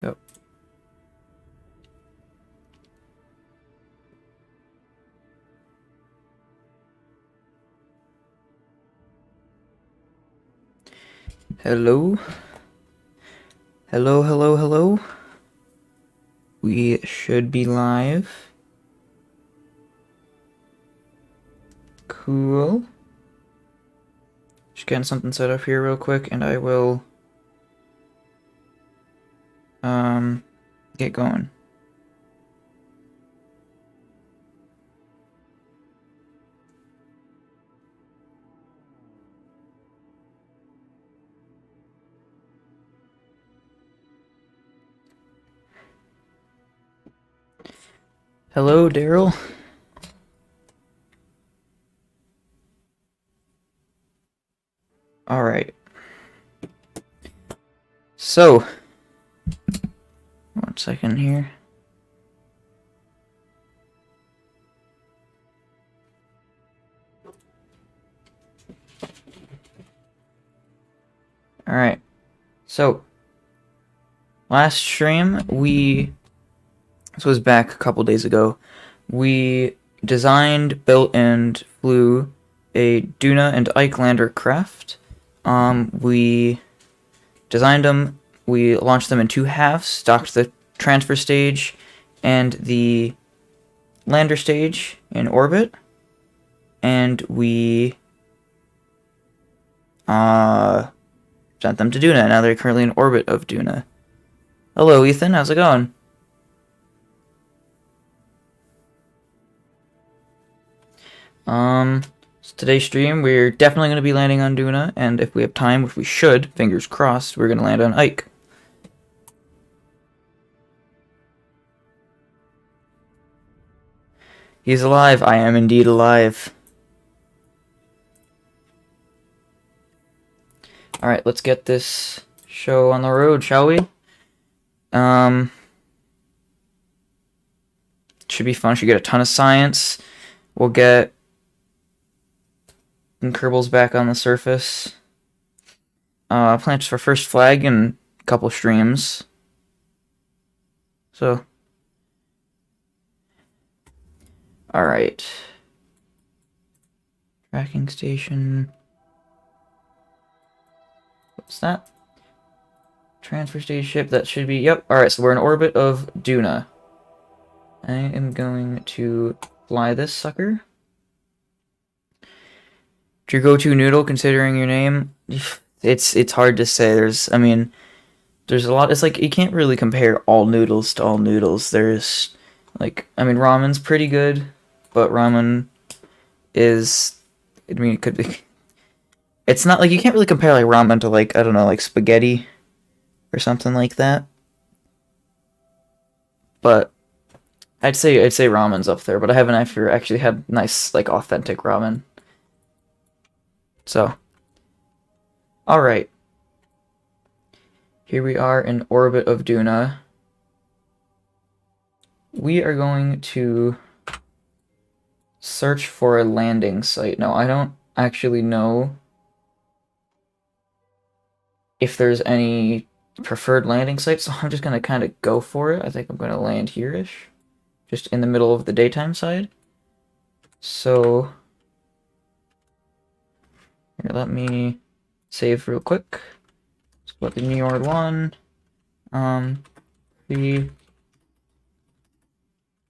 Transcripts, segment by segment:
Yep. Hello? Hello, hello, hello? We should be live. Cool. Just getting something set up here real quick, and I will, get going. Hello, Daryl. Alright. So, 1 second here. Alright. So, last stream, this was back a couple days ago, we designed, built, and flew a Duna and Ike craft. We designed them, we launched them in 2 halves, docked the transfer stage and the lander stage in orbit, and we sent them to Duna. Now they're currently in orbit of Duna. Hello, Ethan. How's it going? So today's stream, we're definitely going to be landing on Duna, and if we have time, which we should, fingers crossed, we're going to land on Ike. He's alive. I am indeed alive. Alright, let's get this show on the road, shall we? Should be fun. Should get a ton of science. We'll get Kerbal's back on the surface. Plans for first flag in a couple streams. So, alright. Tracking station. What's that? Transfer stage ship. That should be, yep. Alright, so we're in orbit of Duna. I am going to fly this sucker. Your go-to noodle, considering your name? It's hard to say. There's a lot. It's like you can't really compare all noodles to all noodles. There's ramen's pretty good, but ramen is, it could be. It's not like you can't really compare like ramen to like, I don't know, like spaghetti or something like that. But I'd say ramen's up there, but I haven't actually had nice like authentic ramen. So, all right. Here we are in orbit of Duna. We are going to search for a landing site. Now, I don't actually know if there's any preferred landing site, so I'm just going to kind of go for it. I think I'm going to land here-ish, just in the middle of the daytime side. So, here, let me save real quick. Split the New York 1.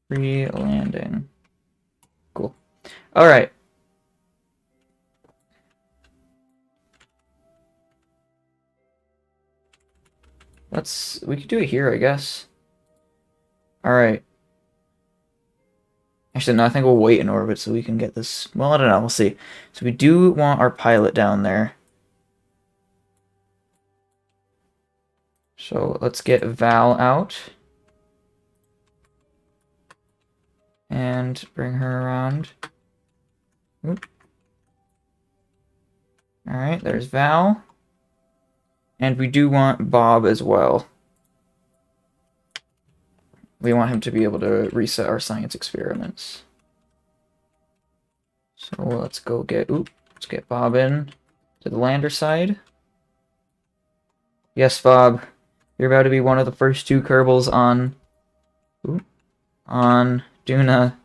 Free landing. Cool. Alright. We could do it here, I guess. Alright. Actually, no, I think we'll wait in orbit so we can get this. Well, I don't know. We'll see. So we do want our pilot down there. So let's get Val out. And bring her around. Oop. Alright, there's Val. And we do want Bob as well. We want him to be able to reset our science experiments. So let's get Bob in to the lander side. Yes, Bob. You're about to be one of the first two Kerbals on... Ooh, on Duna.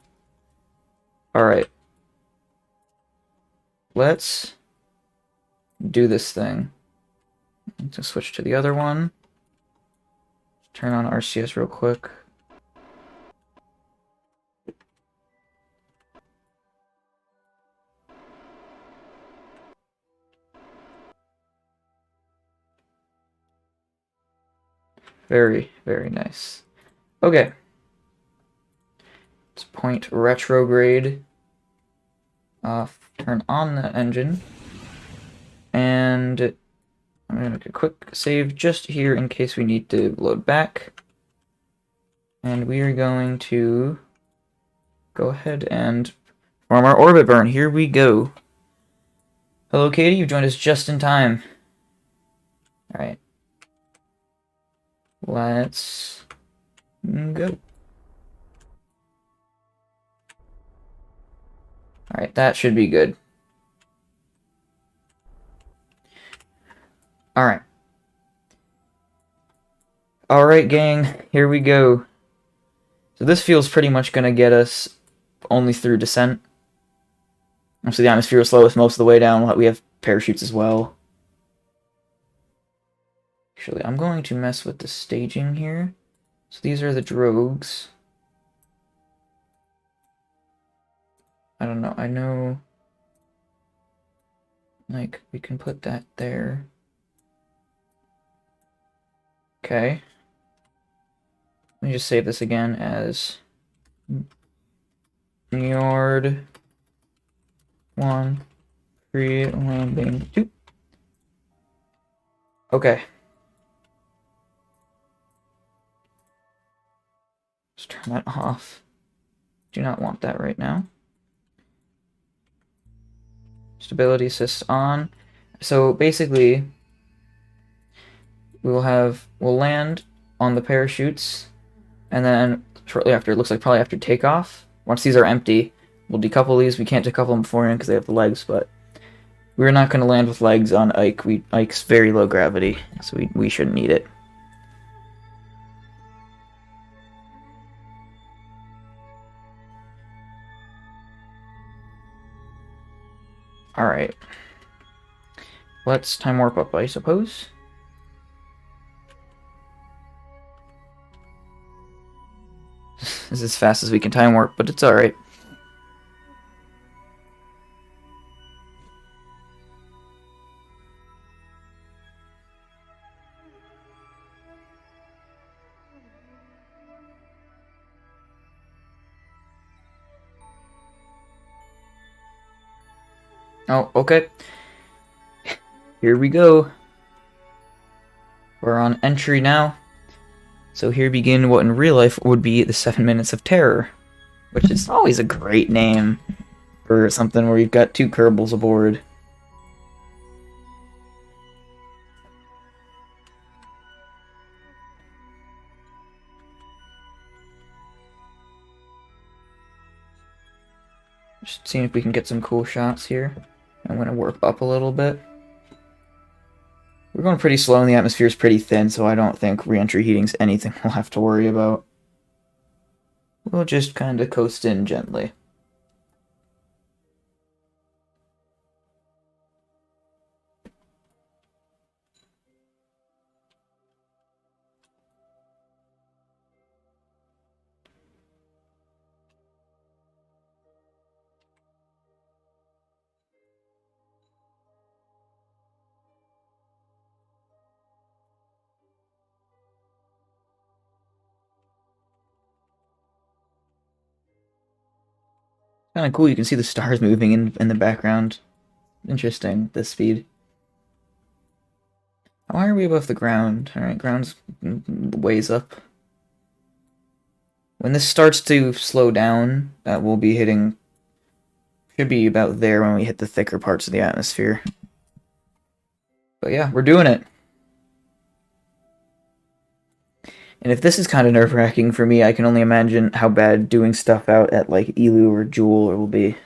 Alright. Let's do this thing. Let's switch to the other one. Turn on RCS real quick. Very, very nice. Okay. Let's point retrograde. Turn on the engine. And I'm going to make a quick save just here in case we need to load back. And we are going to go ahead and form our orbit burn. Here we go. Hello, Katie. You've joined us just in time. Alright. Let's go. Alright, that should be good. Alright. Alright, gang. Here we go. So this feels pretty much going to get us only through descent. Obviously the atmosphere will slow us most of the way down. We have parachutes as well. Actually, I'm going to mess with the staging here. So these are the drogues. I don't know. I know... like, we can put that there. Okay. Let me just save this again as... Yard 1, pre-landing 2. Okay. Let's turn that off. Do not want that right now. Stability assist on. So basically, we'll land on the parachutes, and then shortly after, it looks like probably after takeoff, once these are empty, we'll decouple these. We can't decouple them beforehand because they have the legs, but we're not going to land with legs on Ike. Ike's very low gravity, so we shouldn't need it. Alright. Let's time warp up, I suppose. This is as fast as we can time warp, but it's alright. Oh, okay. Here we go. We're on entry now. So here begin what in real life would be the 7 Minutes of Terror, which is always a great name for something where you've got two Kerbals aboard. Just seeing if we can get some cool shots here. I'm going to warp up a little bit. We're going pretty slow and the atmosphere is pretty thin, so I don't think re-entry heating's anything we'll have to worry about. We'll just kind of coast in gently. Kind of cool, you can see the stars moving in the background. Interesting, this speed. Why are we above the ground? Alright, ground's ways up. When this starts to slow down, that will be hitting... should be about there when we hit the thicker parts of the atmosphere. But yeah, we're doing it. And if this is kind of nerve-wracking for me, I can only imagine how bad doing stuff out at, like, Elu or Jewel will be.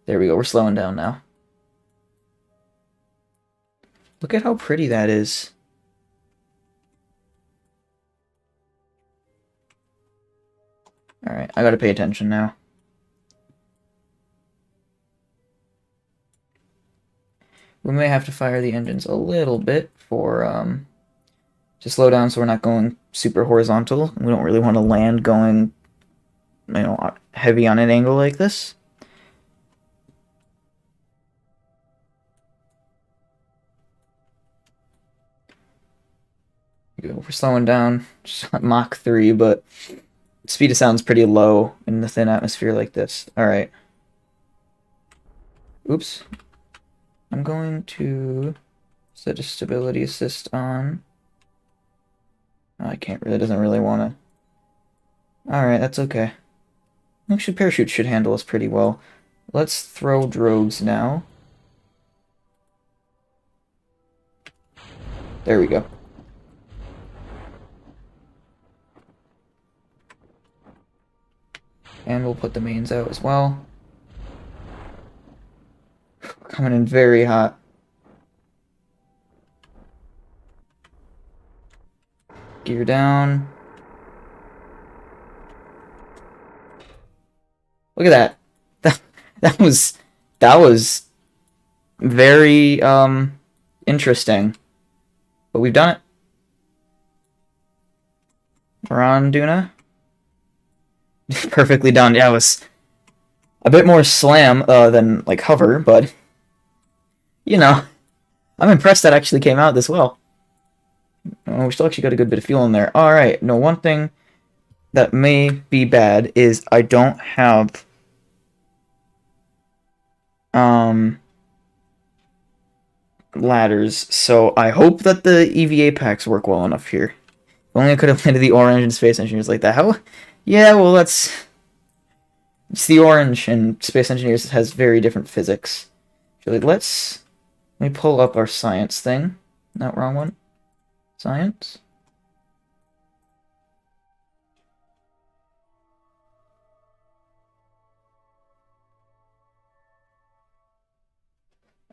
There we go, we're slowing down now. Look at how pretty that is. Alright, I gotta pay attention now. We may have to fire the engines a little bit for, to slow down so we're not going super horizontal. We don't really want to land going, heavy on an angle like this. We're slowing down, just Mach 3, but speed of sound's pretty low in the thin atmosphere like this. Alright. Oops. I'm going to set a stability assist on. Oh, I can't really, doesn't really want to. Alright, that's okay. Actually, parachute should handle us pretty well. Let's throw drogues now. There we go. And we'll put the mains out as well. Coming in very hot. Gear down. Look at that. That was very interesting. But we've done it. We're on Duna. Perfectly done. Yeah, it was a bit more slam than like hover, but I'm impressed that actually came out this well. Oh, we still actually got a good bit of fuel in there. Alright, no, one thing that may be bad is I don't have ladders, so I hope that the EVA packs work well enough here. If only I could have landed the orange and space engineers like that. How? Yeah, well, it's the orange, and space engineers has very different physics. Actually, let me pull up our science thing. No, wrong one. Science.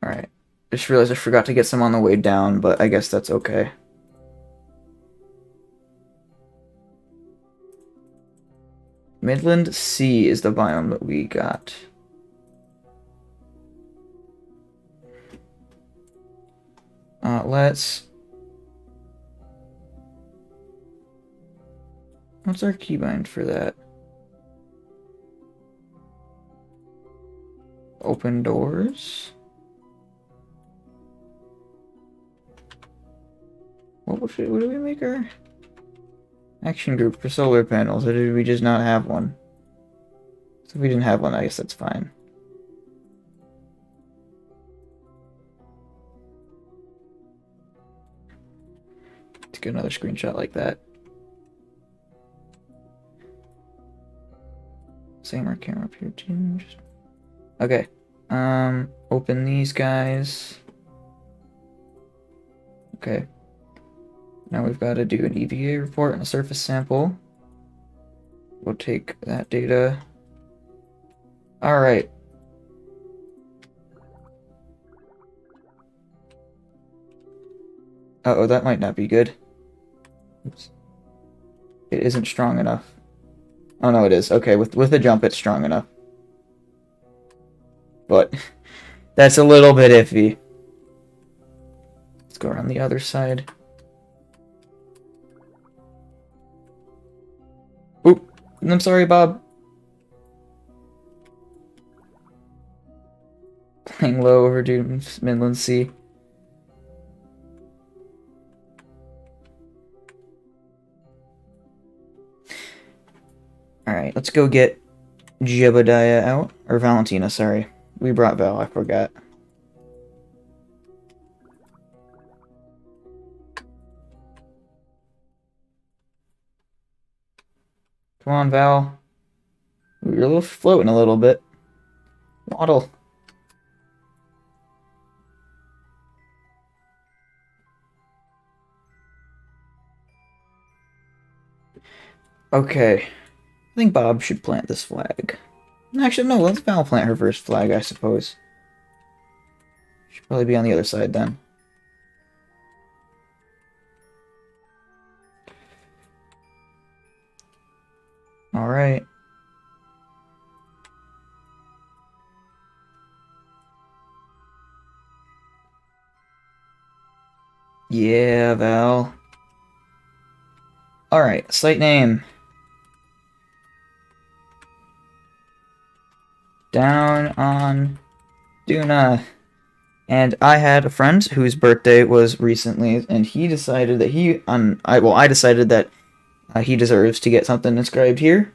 Alright. I just realized I forgot to get some on the way down, but I guess that's okay. Midland C is the biome that we got. What's our keybind for that? Open doors? What do we make our action group for solar panels, or did we just not have one? So if we didn't have one, I guess that's fine. Let's get another screenshot like that. Same our camera up here too. Okay. Open these guys. Okay. Now we've got to do an EVA report and a surface sample. We'll take that data. Alright. Uh-oh, that might not be good. Oops. It isn't strong enough. Oh no, it is. Okay, with a jump it's strong enough. But that's a little bit iffy. Let's go around the other side. Oop, I'm sorry, Bob. Playing low over Midland C. Alright, let's go get Jebediah out. Or Valentina, sorry. We brought Val, I forgot. Come on, Val. We're floating a little bit. Waddle. Okay. I think Bob should plant this flag. Actually, no, let's Val plant her first flag, I suppose. Should probably be on the other side then. Alright. Yeah, Val. Alright, site name. Down on Duna. And I had a friend whose birthday was recently, and he decided that I decided that he deserves to get something inscribed here.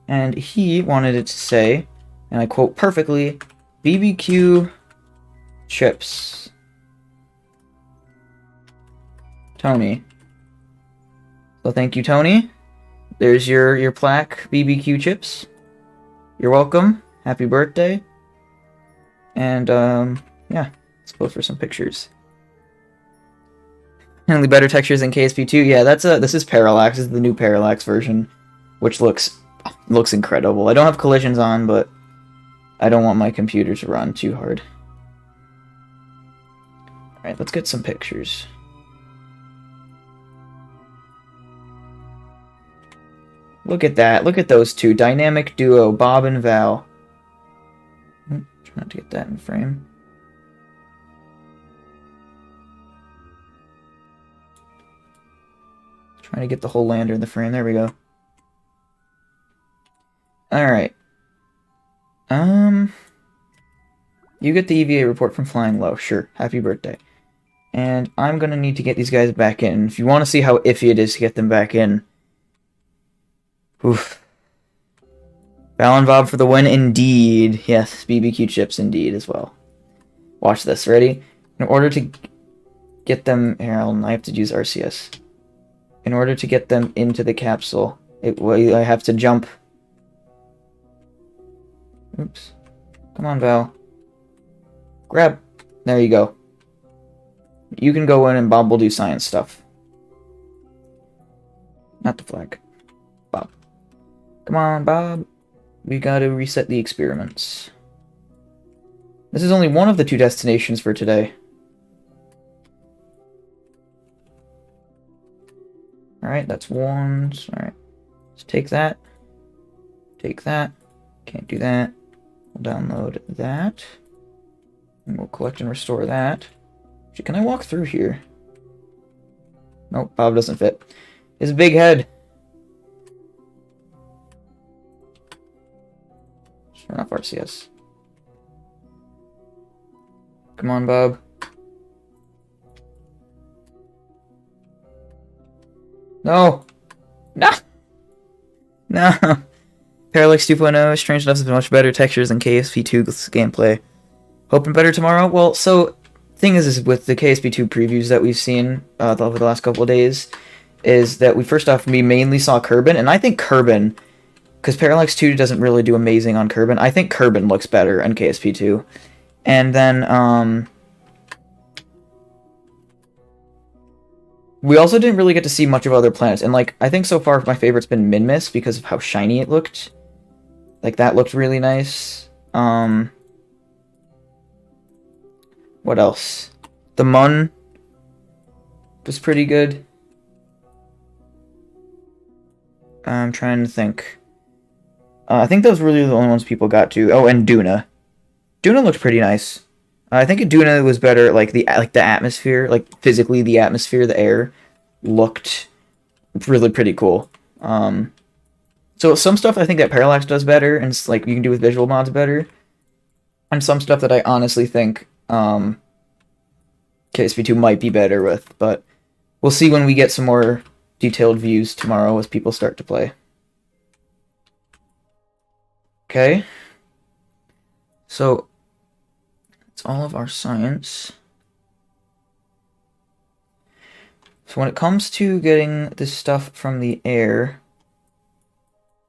And he wanted it to say, and I quote perfectly, BBQ chips. Tony. So thank you, Tony. There's your plaque, BBQ chips. You're welcome. Happy birthday. And, yeah. Let's go for some pictures. Only better textures than KSP2. Yeah, this is Parallax. This is the new Parallax version, which looks incredible. I don't have collisions on, but I don't want my computer to run too hard. Alright, let's get some pictures. Look at that. Look at those two. Dynamic duo, Bob and Val. Try not to get that in frame. Trying to get the whole lander in the frame. There we go. Alright. You get the EVA report from Flying Low. Sure. Happy birthday. And I'm gonna need to get these guys back in. If you want to see how iffy it is to get them back in. Oof. Val and Bob for the win, indeed. Yes, BBQ chips, indeed, as well. Watch this. Ready? In order to get them... Here, I have to use RCS. In order to get them into the capsule, I have to jump. Oops. Come on, Val. Grab. There you go. You can go in and Bob will do science stuff. Not the flag. Bob. Come on, Bob. We gotta reset the experiments. This is only one of the 2 destinations for today. Alright, that's one. Alright. Let's take that. Take that. Can't do that. We'll download that. And we'll collect and restore that. Actually, can I walk through here? Nope, Bob doesn't fit. His big head. Turn off RCS. Come on, Bob. No! No! No! Parallax 2.0, strange enough, has been much better textures than KSP2's gameplay. Hoping better tomorrow? Well, so, thing is with the KSP2 previews that we've seen over the last couple of days, is that we mainly saw Kerbal, and I think Kerbal, because Parallax 2 doesn't really do amazing on Kerbal, I think Kerbal looks better on KSP2. And then, we also didn't really get to see much of other planets, and, like, I think so far my favorite's been Minmus because of how shiny it looked. Like, that looked really nice. What else? The Mun was pretty good. I'm trying to think. I think those were really the only ones people got to. Oh, and Duna. Duna looked pretty nice. I think Duna was better, like the atmosphere, like physically the atmosphere, the air looked really pretty cool. So some stuff I think that Parallax does better, and it's like you can do with visual mods better, and some stuff that I honestly think KSP2 might be better with, but we'll see when we get some more detailed views tomorrow as people start to play. Okay. So, it's all of our science. So when it comes to getting this stuff from the air,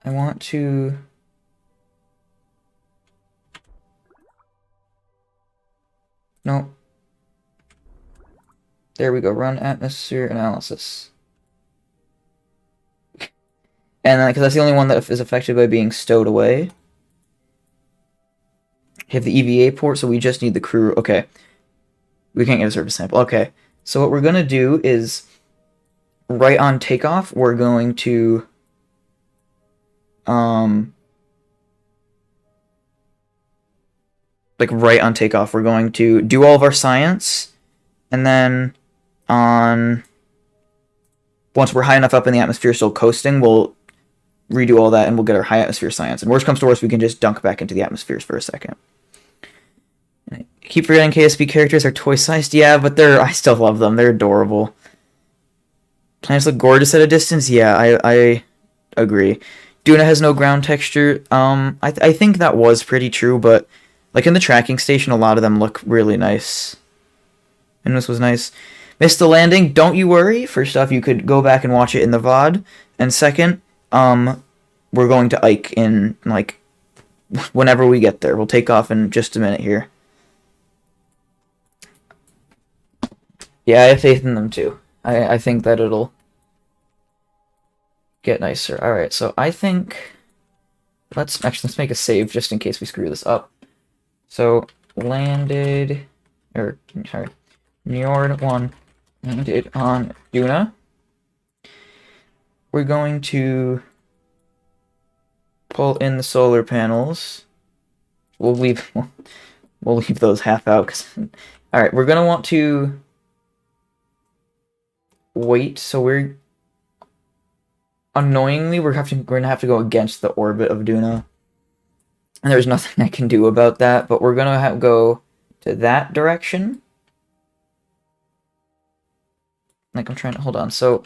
I want to... No. There we go, run atmosphere analysis. And then, because that's the only one that is affected by being stowed away. We have the EVA port, so we just need the crew. Okay. We can't get a surface sample. Okay. So what we're going to do is, right on takeoff, we're going to... like, right on takeoff, we're going to do all of our science, and then on... Once we're high enough up in the atmosphere, still coasting, we'll redo all that and we'll get our high atmosphere science. And worst comes to worst, we can just dunk back into the atmospheres for a second. I keep forgetting KSP characters are toy-sized. Yeah, but I still love them. They're adorable. Planets look gorgeous at a distance. Yeah, I agree. Duna has no ground texture. I think that was pretty true, but like in the tracking station, a lot of them look really nice. And this was nice. Missed the landing. Don't you worry. First off, you could go back and watch it in the VOD. And second, we're going to Ike in like whenever we get there. We'll take off in just a minute here. Yeah, I have faith in them too. I think that it'll get nicer. Alright, so I think let's make a save just in case we screw this up. So landed Njord 1 landed on Duna. We're going to pull in the solar panels. We'll leave those half out cuz alright, we're gonna want to wait, so we're annoyingly we're gonna have to go against the orbit of Duna. And there's nothing I can do about that, but we're gonna go to that direction. Like I'm trying to hold on, so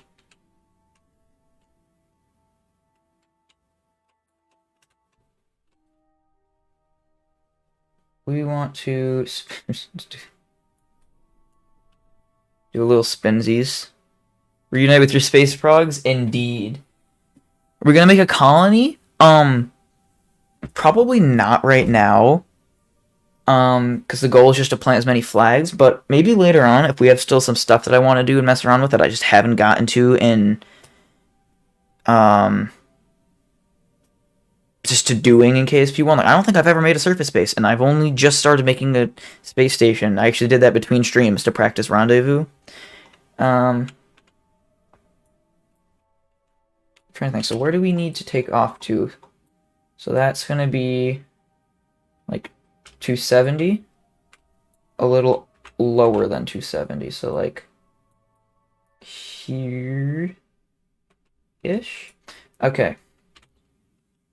we want to do a little spinsies. Reunite with your space progs? Indeed. We're gonna make a colony? Probably not right now. Because the goal is just to plant as many flags, but maybe later on, if we have still some stuff that I want to do and mess around with that I just haven't gotten to in, just to doing in KSP1. Like, I don't think I've ever made a surface base, and I've only just started making a space station. I actually did that between streams to practice Rendezvous. Trying to think. So where do we need to take off to? So that's gonna be like 270, a little lower than 270. So like here ish. Okay.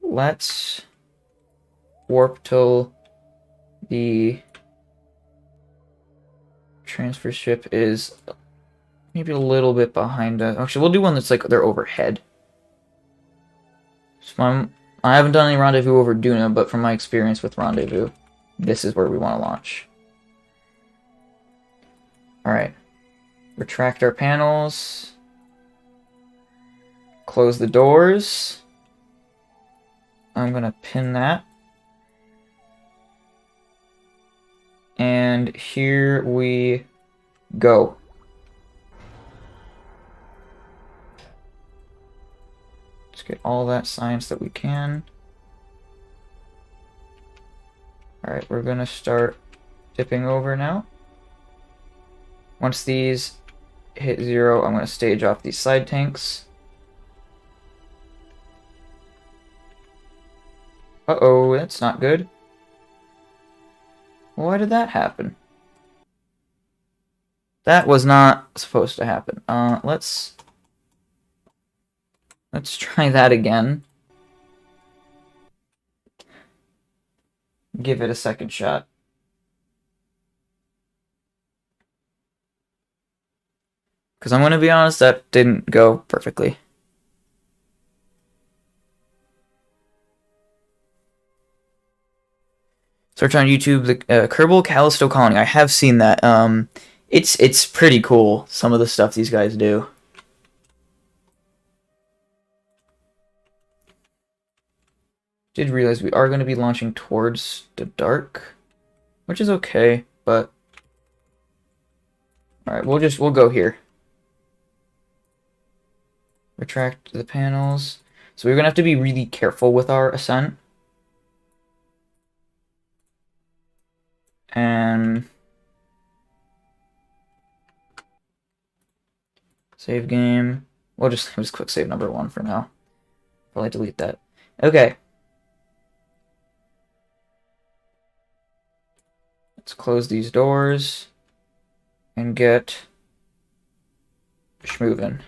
Let's warp till the transfer ship is maybe a little bit behind us. Actually, we'll do one that's like they're overhead. So I haven't done any Rendezvous over Duna, but from my experience with Rendezvous, this is where we want to launch. Alright. Retract our panels. Close the doors. I'm going to pin that. And here we go. Let's get all that science that we can. Alright, we're going to start tipping over now. Once these hit 0, I'm going to stage off these side tanks. Uh-oh, that's not good. Why did that happen? That was not supposed to happen. Let's try that again. Give it a second shot. Because I'm going to be honest, that didn't go perfectly. Search on YouTube the Kerbal Callisto Colony. I have seen that. It's pretty cool, some of the stuff these guys do. Did realize we are going to be launching towards the dark, which is okay, but alright, we'll go here. Retract the panels. So we're gonna have to be really careful with our ascent. And save game. We'll just click save number 1 for now. Probably delete that. Okay. Let's close these doors and get schmoving.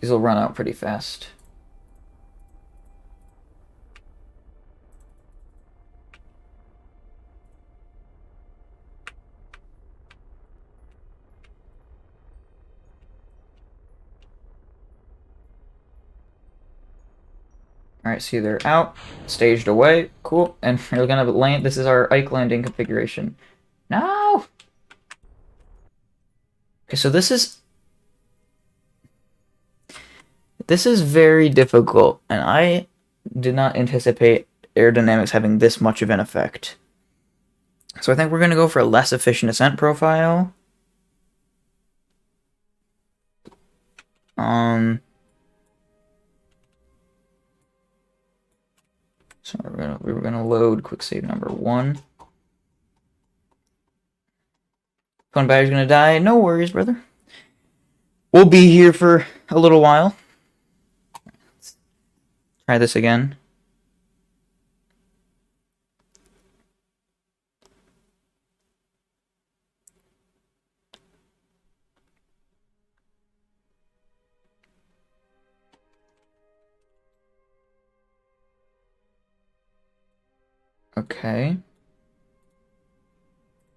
These will run out pretty fast. Alright, see they're out, staged away, cool, and we're gonna land. This is our Ike landing configuration. No! Okay, so this is very difficult, and I did not anticipate aerodynamics having this much of an effect. So I think we're gonna go for a less efficient ascent profile. So we were gonna load quick save number 1. Phone battery's gonna die. No worries, brother. We'll be here for a little while. Let's try this again. Okay.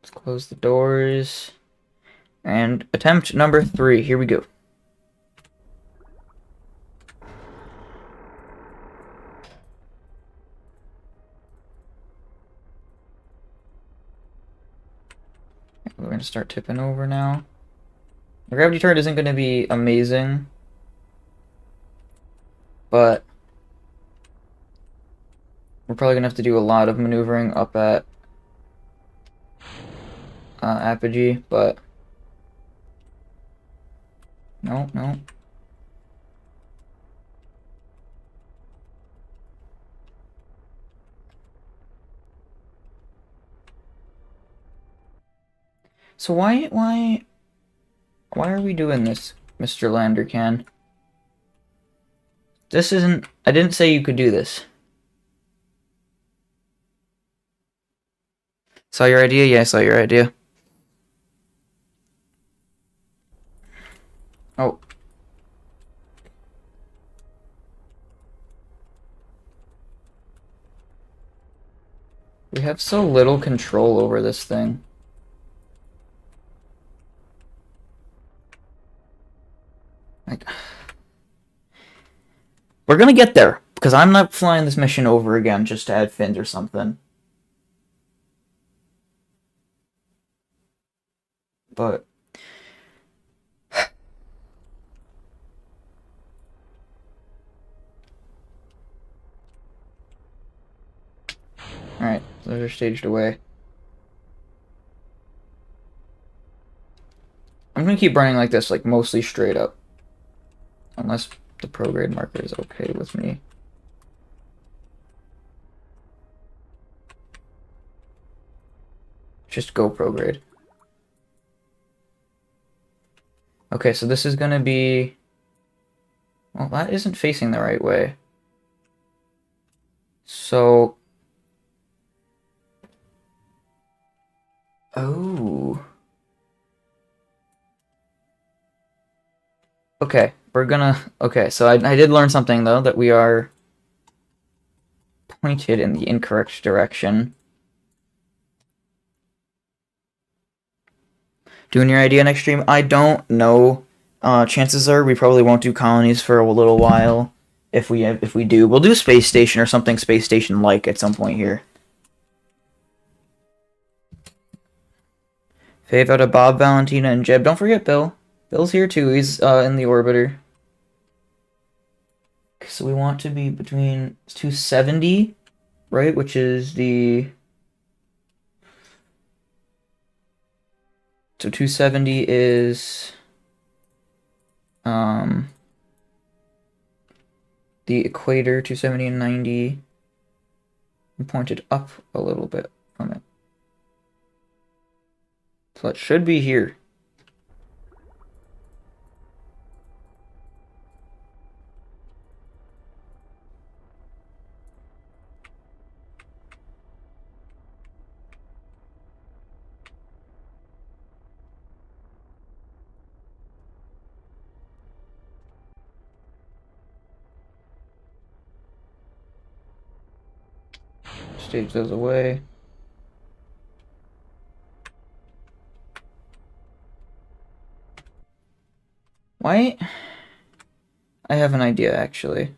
Let's close the doors. And attempt number 3. Here we go. We're going to start tipping over now. The gravity turret isn't going to be amazing, but we're probably going to have to do a lot of maneuvering up at apogee, but no. So why are we doing this, Mr. Landercan? This isn't... I didn't say you could do this. Saw your idea? Yeah, I saw your idea. Oh. We have so little control over this thing. Like... We're gonna get there, because I'm not flying this mission over again just to add fins or something. But... Alright, those are staged away. I'm gonna keep running like this, like mostly straight up. Unless the prograde marker is okay with me. Just go prograde. Okay, so this is gonna be... Well, that isn't facing the right way. So... Oh... Okay, we're gonna... Okay, so I did learn something, though, that we are pointed in the incorrect direction. Doing your idea next stream? I don't know. Chances are we probably won't do colonies for a little while. If we do, we'll do space station or something space station-like at some point here. Fave out of Bob, Valentina, and Jeb. Don't forget Bill. Bill's here too. He's in the orbiter. So we want to be between 270, right? Which is the... So 270 is... the equator, 270 and 90. And pointed up a little bit from it. So it should be here. Stage those away. Why? I have an idea, actually.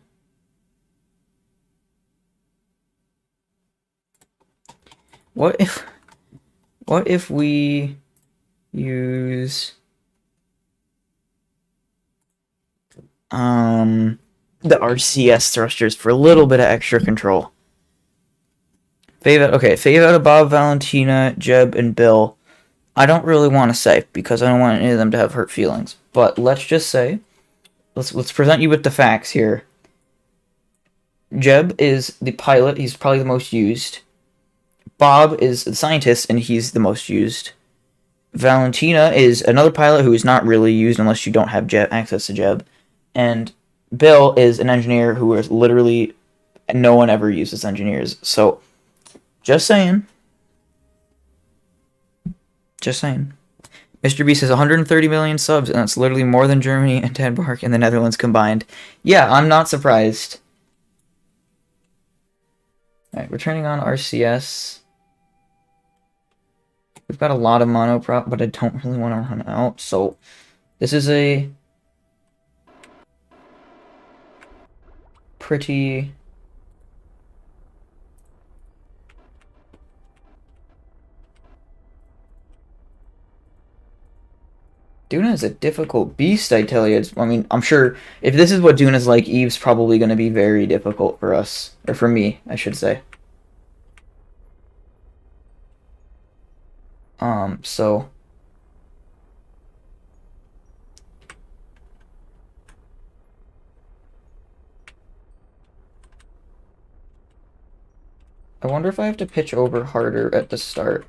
What if we use the RCS thrusters for a little bit of extra control? Fave out of Bob, Valentina, Jeb, and Bill. I don't really want to say because I don't want any of them to have hurt feelings. But let's just say, let's present you with the facts here. Jeb is the pilot; he's probably the most used. Bob is the scientist, and he's the most used. Valentina is another pilot who is not really used unless you don't have access to Jeb. And Bill is an engineer who is literally no one ever uses engineers. So, just saying. Just saying. Mr. Beast has 130 million subs, and that's literally more than Germany and Denmark and the Netherlands combined. Yeah, I'm not surprised. Alright, we're turning on RCS. We've got a lot of monoprop, but I don't really want to run out, so this is a pretty... Duna is a difficult beast, I tell you. I mean, I'm sure if this is what Duna's like, Eve's probably going to be very difficult for us. Or for me, I should say. So... I wonder if I have to pitch over harder at the start.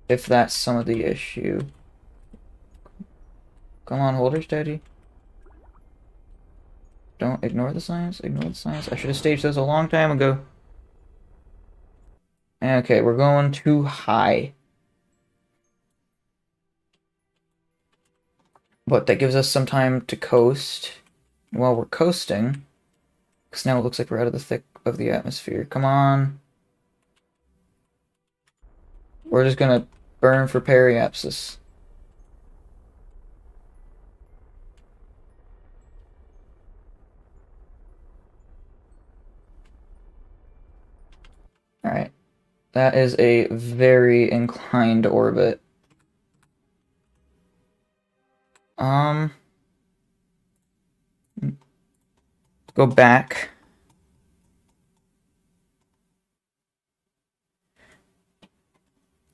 If that's some of the issue. Come on, hold her steady. Don't ignore the science, ignore the science. I should have staged those a long time ago. Okay, we're going too high. But that gives us some time to coast. While we're coasting, because now it looks like we're out of the thick of the atmosphere. Come on. We're just gonna burn for periapsis. Alright. That is a very inclined orbit. Go back.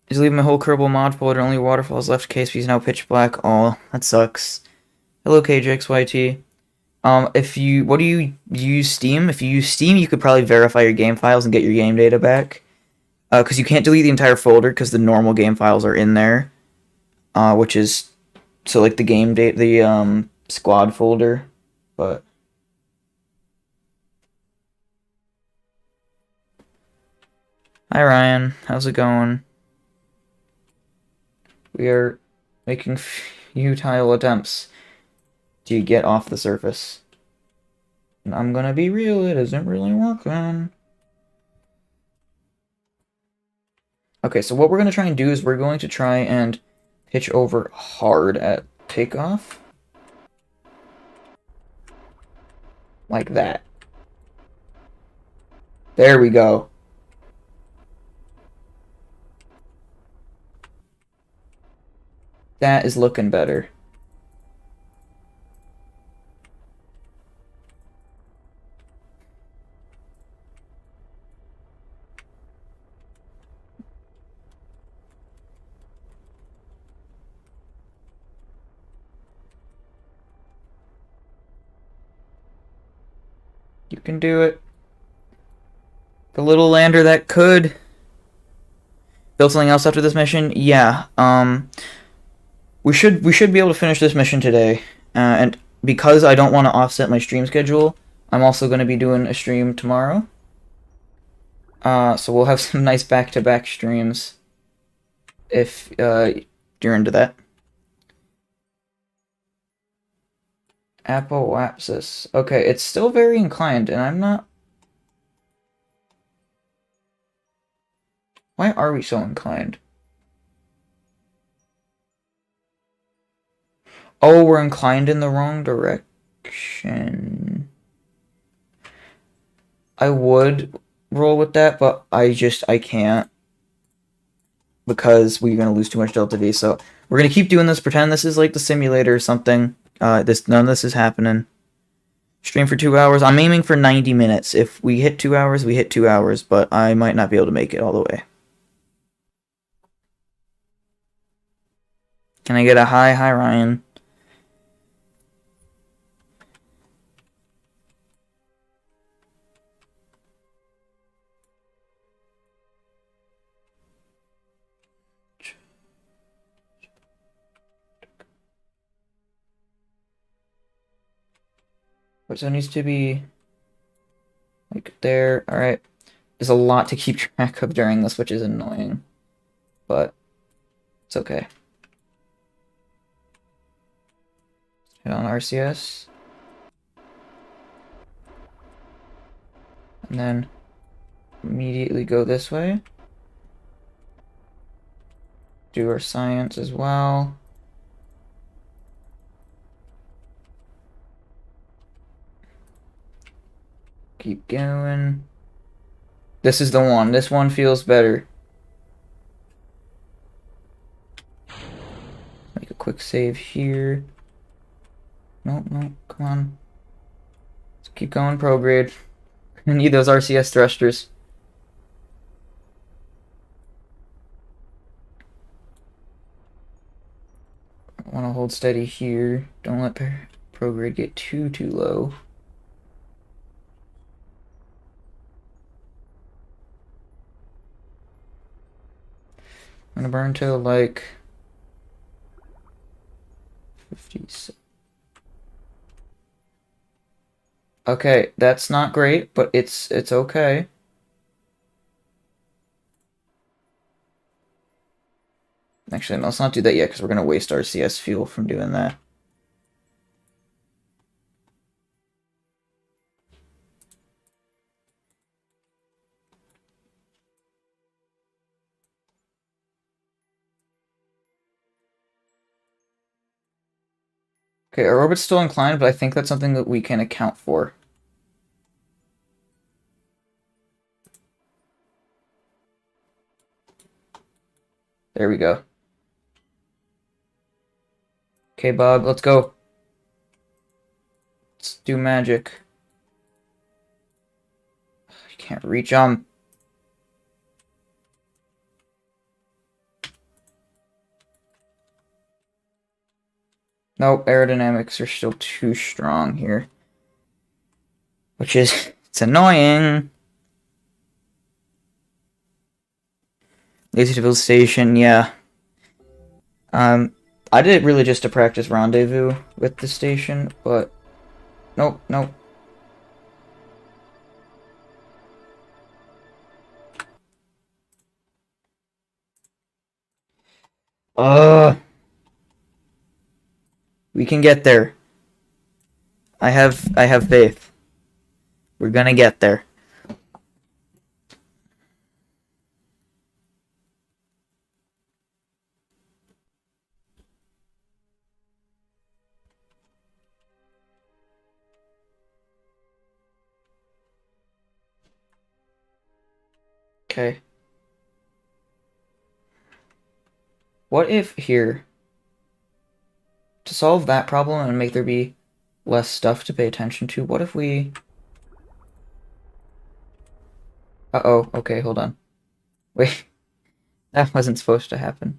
Just leave my whole Kerbal mod folder, only waterfalls left, KSP is now pitch black. Oh, that sucks. Hello, KJXYT. If you, what do you use Steam? If you use Steam, you could probably verify your game files and get your game data back. Because you can't delete the entire folder because the normal game files are in there. Which is, so like the game date, the, squad folder. But... Hi Ryan, how's it going? We are making futile attempts to get off the surface. And I'm gonna be real, it isn't really working. Okay, so what we're gonna try and do is we're going to try and pitch over hard at takeoff. Like that. There we go. That is looking better. You can do it. The little lander that could. Build something else after this mission? Yeah. We should be able to finish this mission today. And because I don't want to offset my stream schedule, I'm also going to be doing a stream tomorrow. So we'll have some nice back-to-back streams if you're into that. Apoapsis. Okay, it's still very inclined, and I'm not Why are we so inclined? Oh, we're inclined in the wrong direction. I would roll with that, but I can't. Because we're gonna lose too much delta V. So we're gonna keep doing this, pretend this is like the simulator or something. None of this is happening. Stream for 2 hours. I'm aiming for 90 minutes. If we hit 2 hours, we hit 2 hours, but I might not be able to make it all the way. Can I get a hi, Ryan? So it needs to be like there. All right. There's a lot to keep track of during this, which is annoying, but it's okay. Hit on RCS. And then immediately go this way. Do our science as well. Keep going. This is the one. This one feels better. Make a quick save here. No, come on. Let's keep going, prograde. I need those RCS thrusters. I want to hold steady here. Don't let prograde get too low. I'm gonna burn to like 50. Okay, that's not great, but it's okay. Actually, no, let's not do that yet, because we're gonna waste our CS fuel from doing that. Okay, our orbit's still inclined, but I think that's something that we can account for. There we go. Okay, Bob, let's go. Let's do magic. You can't reach them. Nope, aerodynamics are still too strong here. Which is, it's annoying. Lazy to build station, yeah. I did it really just to practice rendezvous with the station, but nope. We can get there. I have faith. We're gonna get there. Okay. What if here, to solve that problem and make there be less stuff to pay attention to, what if we... Uh-oh, okay, hold on. Wait, that wasn't supposed to happen.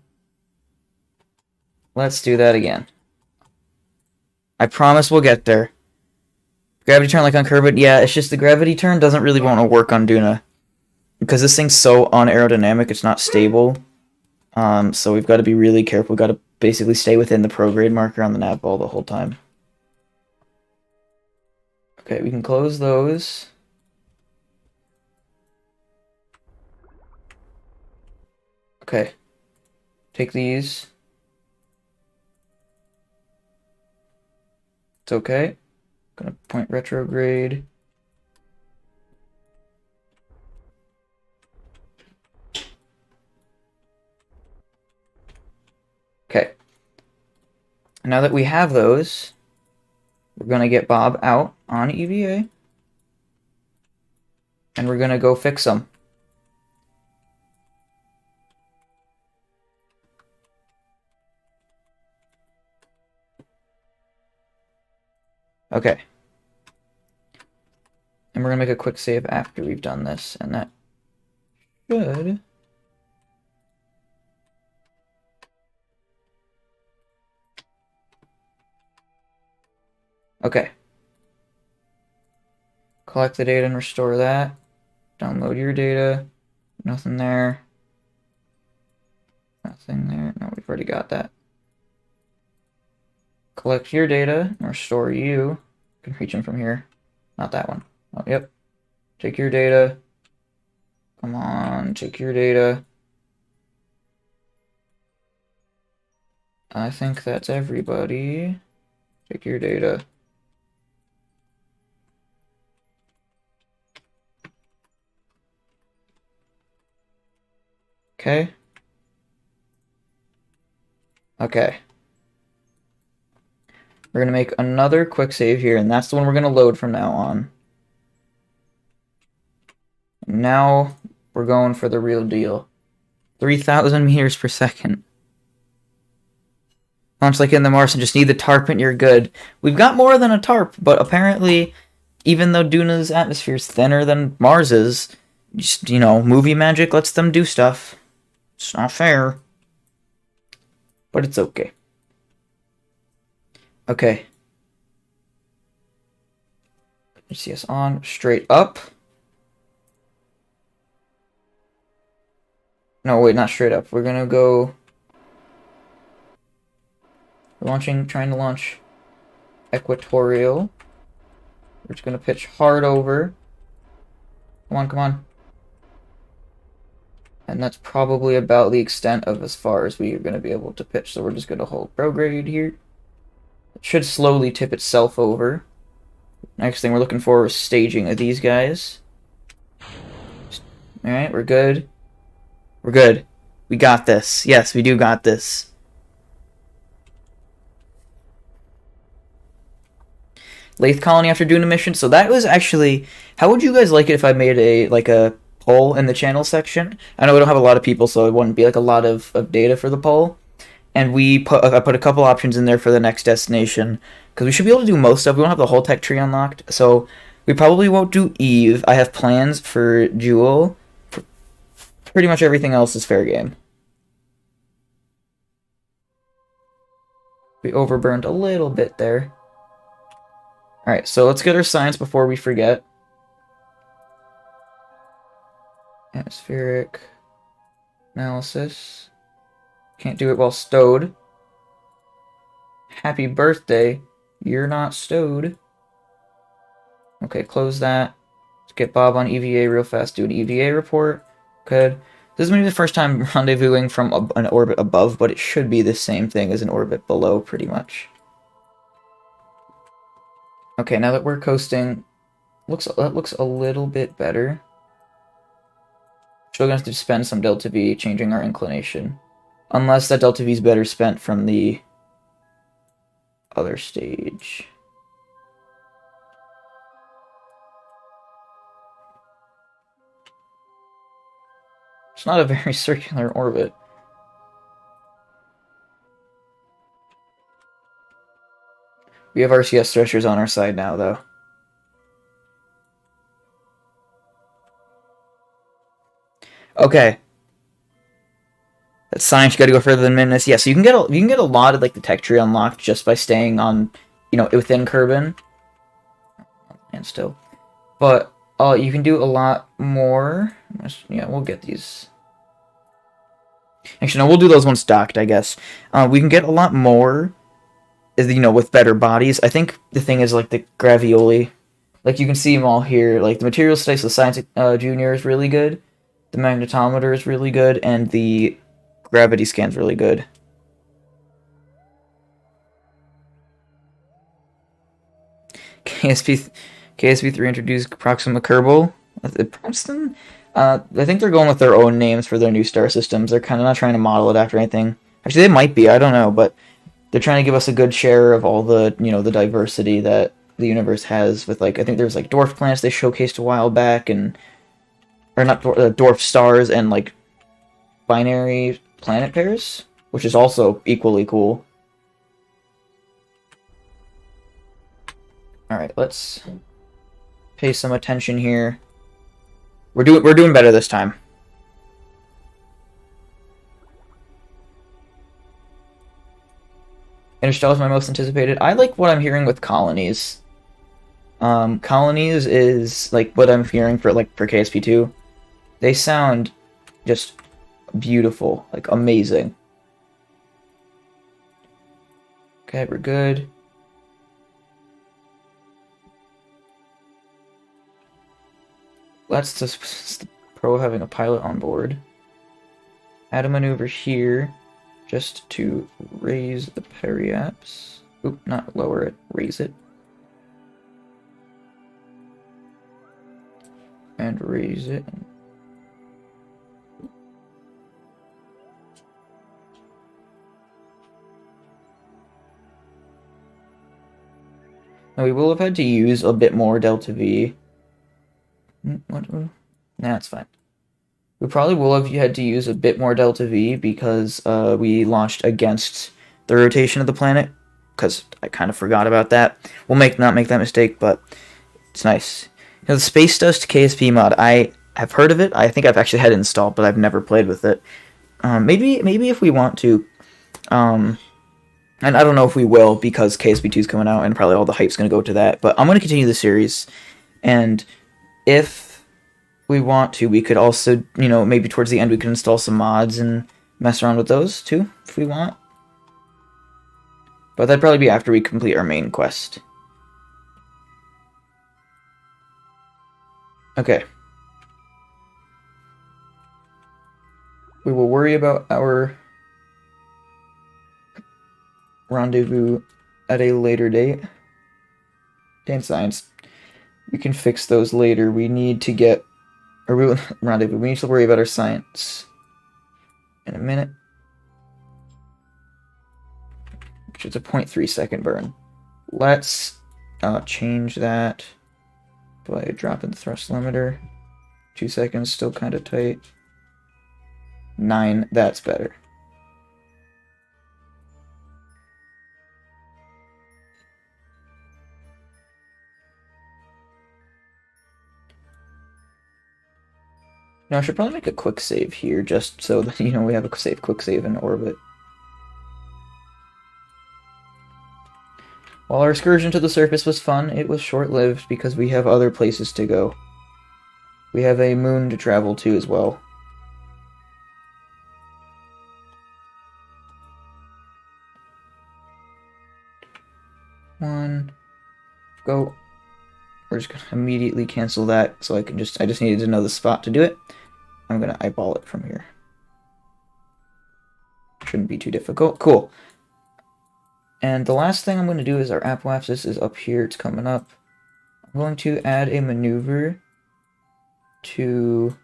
Let's do that again. I promise we'll get there. Gravity turn like on Kerbal, yeah, it's just the gravity turn doesn't really want to work on Duna. Because this thing's so unaerodynamic, it's not stable. So we've got to be really careful. We've got to basically stay within the prograde marker on the nav ball the whole time. Okay, we can close those. Okay. Take these. It's okay. Gonna point retrograde. Now that we have those, we're going to get Bob out on EVA. And we're going to go fix them. Okay. And we're going to make a quick save after we've done this. And that should... Okay. Collect the data and restore that. Download your data. Nothing there. Nothing there. No, we've already got that. Collect your data and restore you. You can reach them from here. Not that one. Oh, yep. Take your data. Come on, take your data. I think that's everybody. Take your data. Okay. Okay. We're going to make another quick save here, and that's the one we're going to load from now on. Now we're going for the real deal. 3,000 meters per second. Launch like in the Mars and just need the tarp and you're good. We've got more than a tarp, but apparently, even though Duna's atmosphere is thinner than Mars's, just, you know, movie magic lets them do stuff. It's not fair. But it's okay. Okay. CS on, straight up. No, wait, not straight up. We're gonna go... trying to launch equatorial. We're just gonna pitch hard over. Come on, come on. And that's probably about the extent of as far as we are gonna be able to pitch. So we're just gonna hold prograde here. It should slowly tip itself over. Next thing we're looking for is staging of these guys. Alright, we're good. We're good. We got this. Yes, we do got this. Lathe colony after Duna mission. So that was actually... How would you guys like it if I made a poll in the channel section? I know we don't have a lot of people, so it wouldn't be like a lot of data for the poll. And I put a couple options in there for the next destination. Because we should be able to do most of it. We don't have the whole tech tree unlocked. So we probably won't do Eve. I have plans for Jewel. Pretty much everything else is fair game. We overburned a little bit there. Alright, so let's get our science before we forget. Atmospheric analysis. Can't do it while stowed. Happy birthday. You're not stowed. Okay, close that. Let's get Bob on EVA real fast. Do an EVA report. Good. This is maybe the first time rendezvousing from an orbit above, but it should be the same thing as an orbit below, pretty much. Okay, now that we're coasting, that looks a little bit better. Still gonna have to spend some delta V changing our inclination. Unless that delta V is better spent from the other stage. It's not a very circular orbit. We have RCS threshers on our side now, though. Okay. That's science. You got to go further than Minus. Yeah, so you can get a lot of like the tech tree unlocked just by staying on, you know, within Kerbal. And still, but you can do a lot more. Yeah, we'll get these. Actually, no, we'll do those ones docked, I guess. We can get a lot more, you know, with better bodies. I think the thing is, like, the Gravioli. Like, you can see them all here. Like, the material studies, the Science Junior is really good. The magnetometer is really good. And the gravity scan's really good. KSP3 introduced Proxima Kerbal. Princeton? I think they're going with their own names for their new star systems. They're kind of not trying to model it after anything. Actually, they might be. I don't know, but they're trying to give us a good share of all the, the diversity that the universe has with, like, I think there's, like, dwarf planets they showcased a while back, and, or not, dwarf stars, and, like, binary planet pairs, which is also equally cool. Alright, let's pay some attention here. We're doing better this time. Interstellar is my most anticipated. I like what I'm hearing with colonies. Colonies is like what I'm hearing for KSP2. They sound just beautiful, like amazing. Okay, we're good. That's just the pro of having a pilot on board. Add a maneuver here, just to raise the periaps. Oop, not lower it, raise it. And raise it. Now we will have had to use a bit more delta V. What? Nah, it's fine. We probably will have had to use a bit more delta V because we launched against the rotation of the planet, because I kind of forgot about that. We'll not make that mistake, but it's nice. The Space Dust KSP mod, I have heard of it. I think I've actually had it installed, but I've never played with it. Maybe if we want to, and I don't know if we will, because KSP2 is coming out and probably all the hype's going to go to that, but I'm going to continue the series, and if we want to, we could also, maybe towards the end we could install some mods and mess around with those too, if we want. But that'd probably be after we complete our main quest. Okay. We will worry about our rendezvous at a later date. Dance science. We can fix those later. We need to get... Or we will... Rendezvous. We need to worry about our science in a minute. Which is a 0.3 second burn. Let's change that by dropping the thrust limiter. 2 seconds, still kind of tight. 9, that's better. Now I should probably make a quick save here, just so that, we have a quick save in orbit. While our excursion to the surface was fun, it was short-lived because we have other places to go. We have a moon to travel to as well. One, go. We're just gonna immediately cancel that, so I just needed to know the spot to do it. I'm gonna eyeball it from here. Shouldn't be too difficult. Cool. And the last thing I'm going to do is our apoapsis is up here. It's coming up. I'm going to add a maneuver to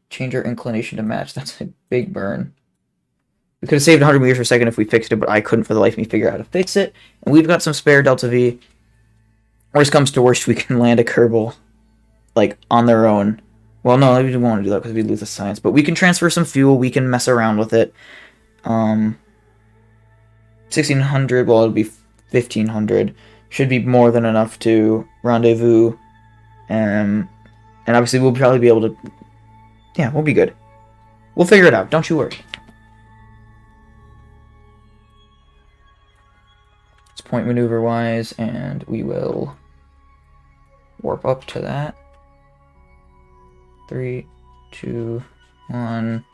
change our inclination to match. That's a big burn. We could have saved 100 meters per second if we fixed it, but I couldn't for the life of me figure out how to fix it. And we've got some spare delta V. Worst comes to worst, we can land a Kerbal, like, on their own. Well, no, we don't want to do that because we lose the science. But we can transfer some fuel. We can mess around with it. 1600, well, it'll be 1500. Should be more than enough to rendezvous. And obviously we'll probably be able to... Yeah, we'll be good. We'll figure it out. Don't you worry. It's point maneuver-wise, and we will warp up to that. 3, 2, 1...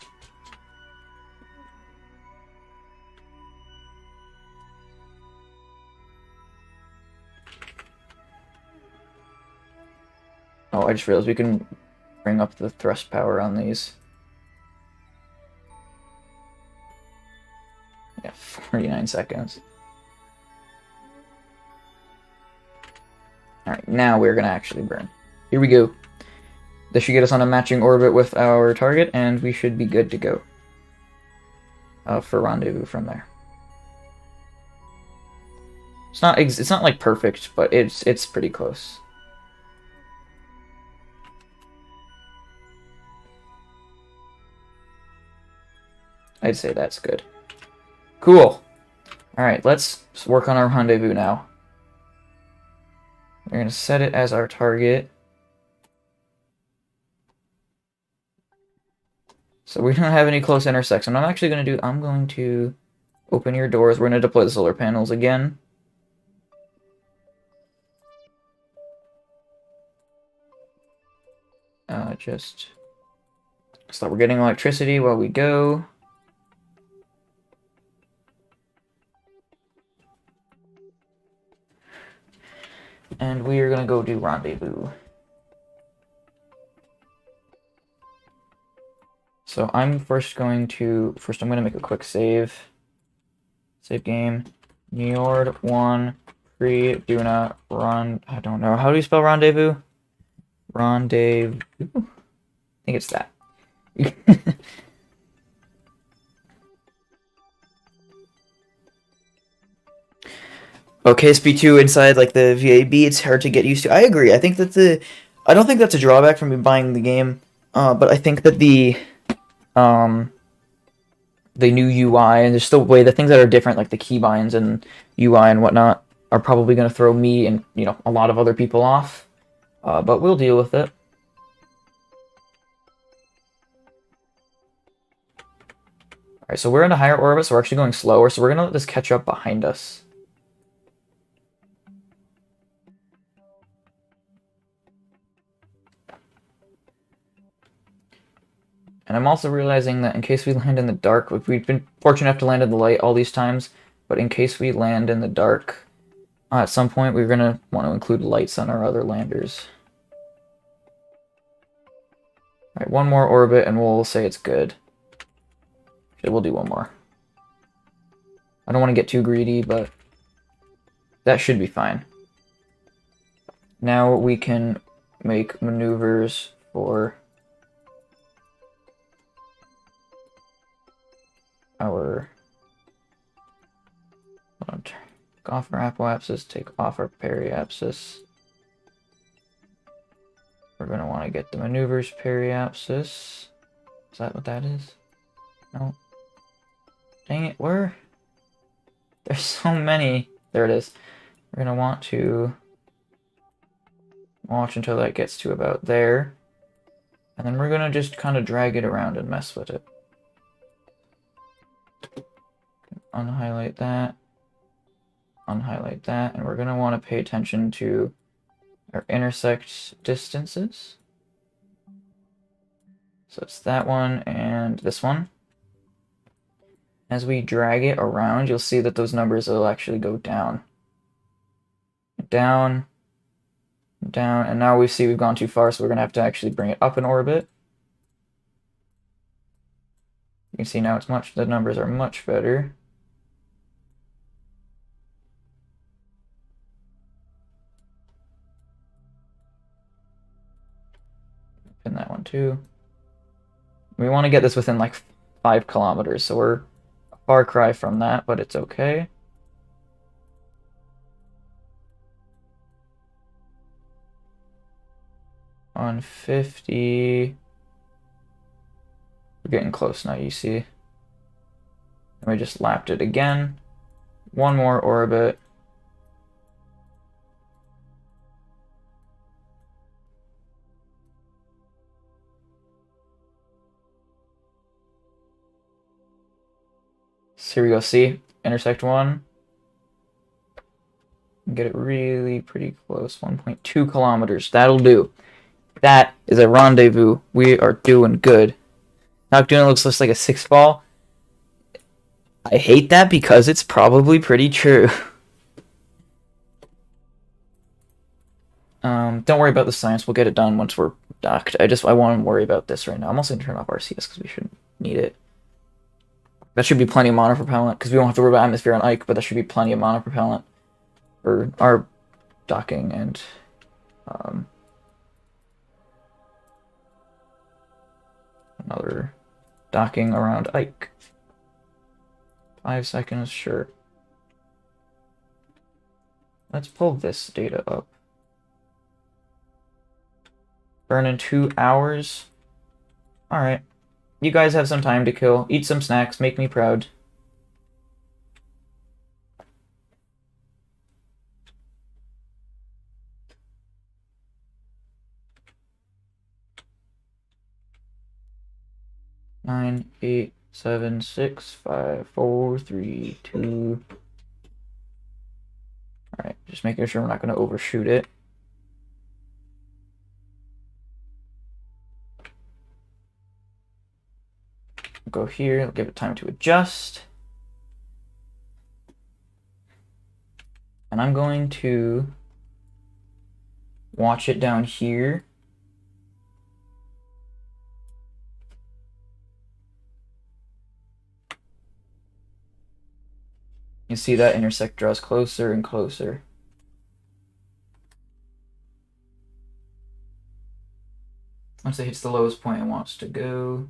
Oh, I just realized we can bring up the thrust power on these. Yeah, 49 seconds. Alright, now we're going to actually burn. Here we go. This should get us on a matching orbit with our target, and we should be good to go. for rendezvous from there. It's not like perfect, but it's pretty close. I'd say that's good. Cool. All right, let's work on our rendezvous now. We're gonna set it as our target. So we don't have any close intersection. I'm going to open your doors. We're gonna deploy the solar panels again. Just so that we're getting electricity while we go. And we are gonna go do rendezvous. So I'm gonna make a quick save. Save game. Njord 1 pre-Duna run. I don't know. How do you spell rendezvous? Rendezvous. I think it's that. Oh, KSP2 inside like the VAB, it's hard to get used to. I agree. I don't think that's a drawback from me buying the game. But I think that the new UI and there's still the things that are different, like the keybinds and UI and whatnot, are probably going to throw me and a lot of other people off. But we'll deal with it. Alright, so we're in a higher orbit, so we're actually going slower, so we're going to let this catch up behind us. And I'm also realizing that in case we land in the dark, we've been fortunate enough to land in the light all these times, but in case we land in the dark, at some point we're going to want to include lights on our other landers. Alright, one more orbit and we'll say it's good. Okay, we'll do one more. I don't want to get too greedy, but that should be fine. Now we can make maneuvers for our take off our apoapsis, take off our periapsis. We're going to want to get the maneuvers periapsis. Is that what that is? No. Dang it, where? There's so many. There it is. We're going to want to watch until that gets to about there. And then we're going to just kind of drag it around and mess with it. Unhighlight that. Unhighlight that. And we're going to want to pay attention to our intersect distances. So it's that one and this one. As we drag it around, you'll see that those numbers will actually go down. Down, down, and now we see we've gone too far, so we're going to have to actually bring it up in orbit. You can see now the numbers are much better. Pin that one too. We want to get this within like 5 kilometers, so we're a far cry from that, but it's okay. On 50. We're getting close now, you see. And we just lapped it again. One more orbit. So here we go, see? Intersect 1. Get it really pretty close. 1.2 kilometers. That'll do. That is a rendezvous. We are doing good. Duna looks just like a 6 ball. I hate that because it's probably pretty true. Don't worry about the science. We'll get it done once we're docked. I want to worry about this right now. I'm also going to turn off RCS because we shouldn't need it. That should be plenty of monopropellant because we won't have to worry about atmosphere on Ike, but that should be plenty of monopropellant for our docking and another docking around Ike. 5 seconds, sure. Let's pull this data up. Burn in 2 hours. Alright. You guys have some time to kill. Eat some snacks. Make me proud. Nine, 8, 7, 6, 5, 4, 3, 2. Alright, just making sure we're not going to overshoot it. Go here, give it time to adjust. And I'm going to watch it down here. You see that intersect draws closer and closer. Once it hits the lowest point it wants to go,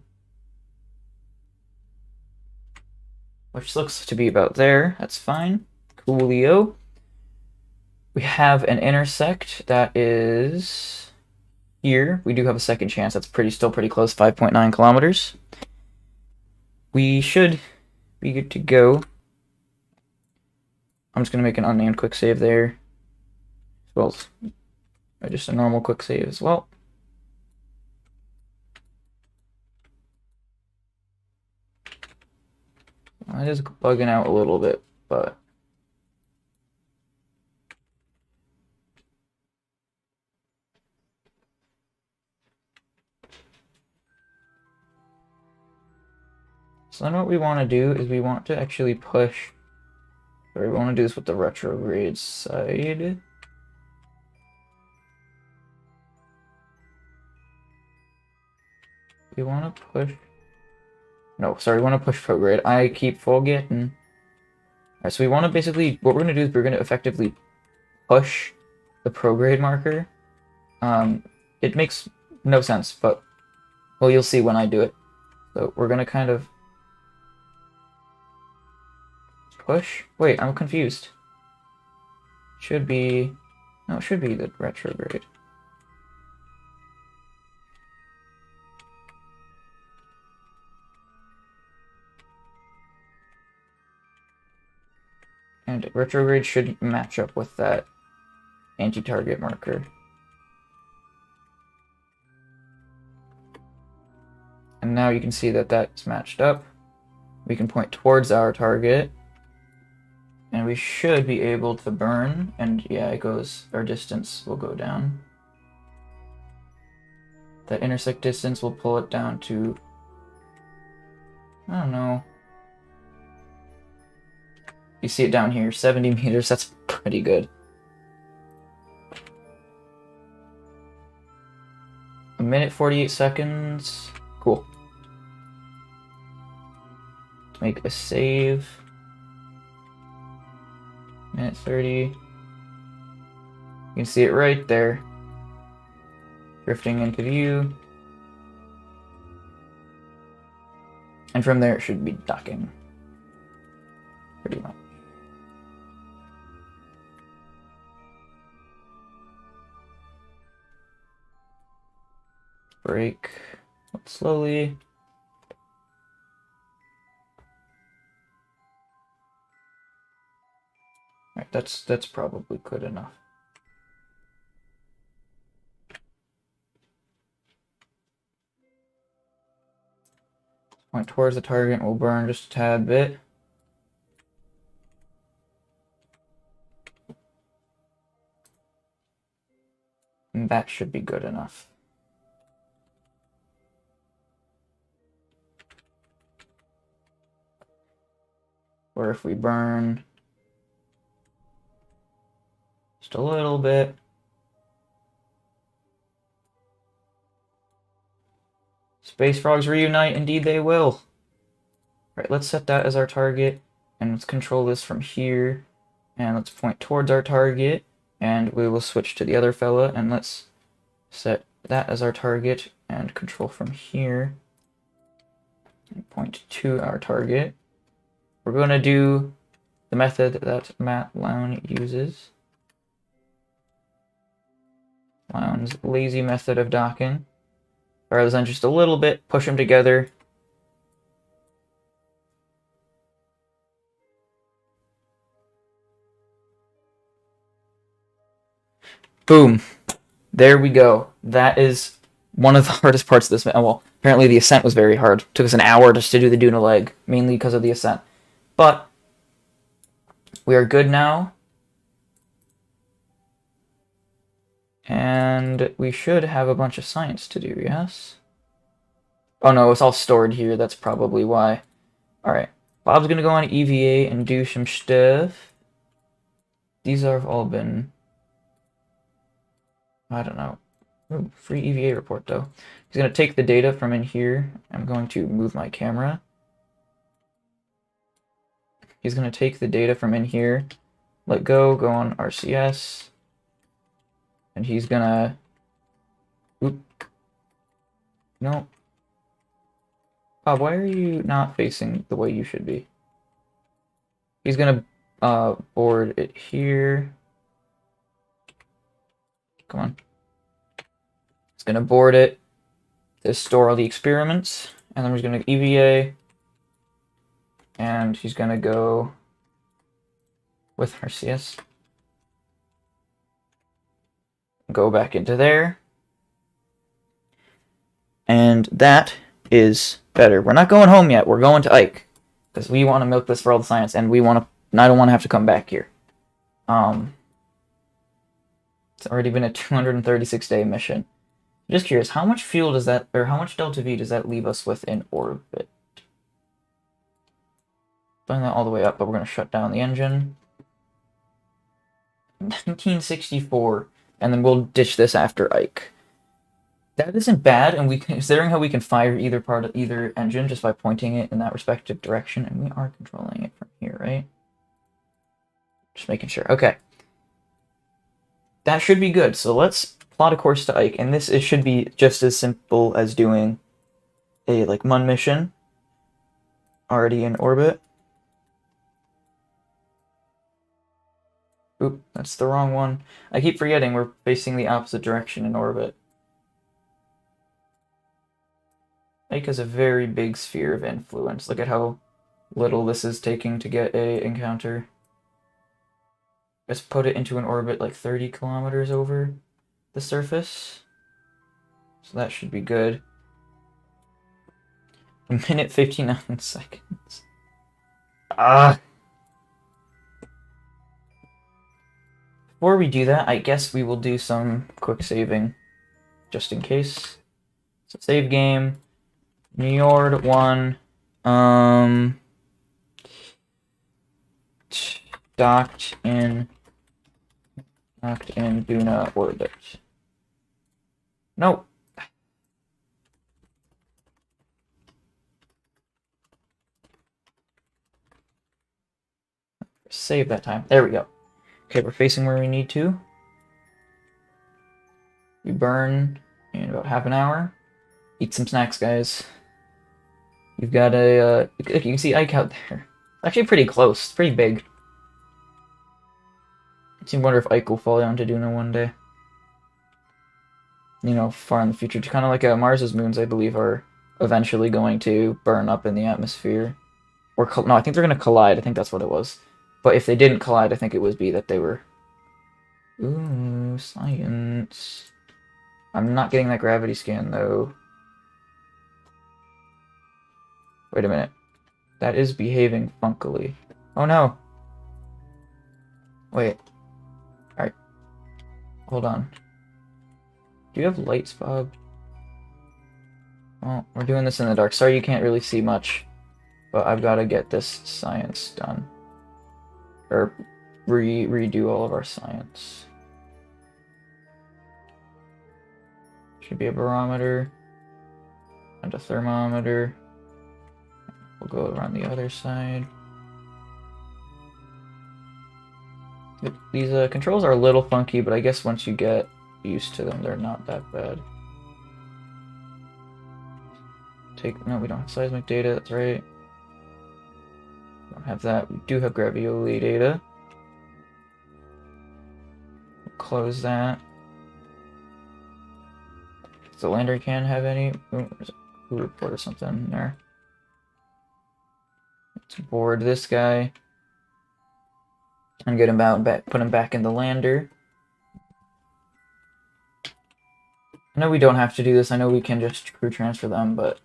which looks to be about there, that's fine. Coolio. We have an intersect that is here. We do have a second chance. That's still pretty close, 5.9 kilometers. We should be good to go. I'm just going to make an unnamed quick save there. As well as just a normal quick save as well. It is bugging out a little bit, but so then what we want to do is we want to actually push, or we want to do this with the retrograde side. We want to push, no, sorry, we want to push prograde. I keep forgetting. Alright, so we want to basically, what we're going to do is we're going to effectively push the prograde marker. It makes no sense, but, well, you'll see when I do it. So we're going to kind of push. Wait, I'm confused. Should be, no, it should be the retrograde. And retrograde should match up with that anti-target marker. And now you can see that that's matched up. We can point towards our target. And we should be able to burn. And yeah, it goes, our distance will go down. That intersect distance will pull it down to, I don't know. You see it down here, 70 meters, that's pretty good. A minute 48 seconds. Cool. Let's make a save. Minute 30. You can see it right there. Drifting into view. And from there it should be docking. Pretty much. Brake slowly. Right, that's probably good enough. Point towards the target and we'll burn just a tad bit. And that should be good enough. Or if we burn just a little bit. Space frogs reunite, indeed they will. Right, let's set that as our target, and let's control this from here, and let's point towards our target, and we will switch to the other fella, and let's set that as our target, and control from here, and point to our target. we're going to do the method that Matt Lown uses. Lown's lazy method of docking. Rather than just a little bit, push them together. Boom. There we go. That is one of the hardest parts of this. Well, apparently the ascent was very hard. It took us an hour just to do the Duna leg, mainly because of the ascent. But we are good now. And we should have a bunch of science to do, yes? Oh no, it's all stored here. That's probably why. Alright. Bob's gonna go on EVA and do some stuff. These have all been... I don't know. Ooh, free EVA report, though. He's going to take the data from in here. I'm going to move my camera. He's going to take the data from in here, let go on RCS, and he's going to... Oop. No. Bob, why are you not facing the way you should be? He's going to board it here. Come on. He's going to board it to store all the experiments, and then he's going to EVA, and he's going to go with RCS. Go back into there. And that is better. We're not going home yet. We're going to Ike, because we want to milk this for all the science, and I don't want to have to come back here. It's already been a 236-day mission. I'm just curious, how much fuel does that, or how much delta V does that leave us with in orbit? Bring that all the way up, but we're going to shut down the engine. 1964, and then we'll ditch this after Ike. That isn't bad, and considering how we can fire either part of either engine just by pointing it in that respective direction, and we are controlling it from here, right? Just making sure. Okay. That should be good. So let's plot a course to Ike, and it should be just as simple as doing a MUN mission already in orbit. Oop, that's the wrong one. I keep forgetting we're facing the opposite direction in orbit. Ike has a very big sphere of influence. Look at how little this is taking to get a encounter. Let's put it into an orbit 30 kilometers over the surface. So that should be good. A minute 59 seconds. Before we do that, I guess we will do some quick saving, just in case. So save game. Njord 1. Docked in Duna orbit. No. Save that time. There we go. Okay, we're facing where we need to. We burn in about half an hour. Eat some snacks, guys. You've got a... you can see Ike out there. Actually pretty close. It's pretty big. I wonder if Ike will fall down to Duna one day. You know, far in the future. Kind of like Mars's moons, I believe, are eventually going to burn up in the atmosphere. Or, no, I think they're going to collide. I think that's what it was. But if they didn't collide, I think it would be that they were... Ooh, science. I'm not getting that gravity scan, though. Wait a minute. That is behaving funkily. Oh, no. Wait. Alright. Hold on. Do you have lights, Bob? Well, we're doing this in the dark. Sorry you can't really see much. But I've got to get this science done. Or redo all of our science. Should be a barometer. And a thermometer. We'll go around the other side. These controls are a little funky, but I guess once you get used to them, they're not that bad. No, we don't have seismic data, that's right. Don't have that. We do have Gravioli data. Close that. Does the lander can have any? Ooh, there's a food report or something in there. Let's board this guy and get him out and back, put him back in the lander. I know we don't have to do this. I know we can just crew transfer them, but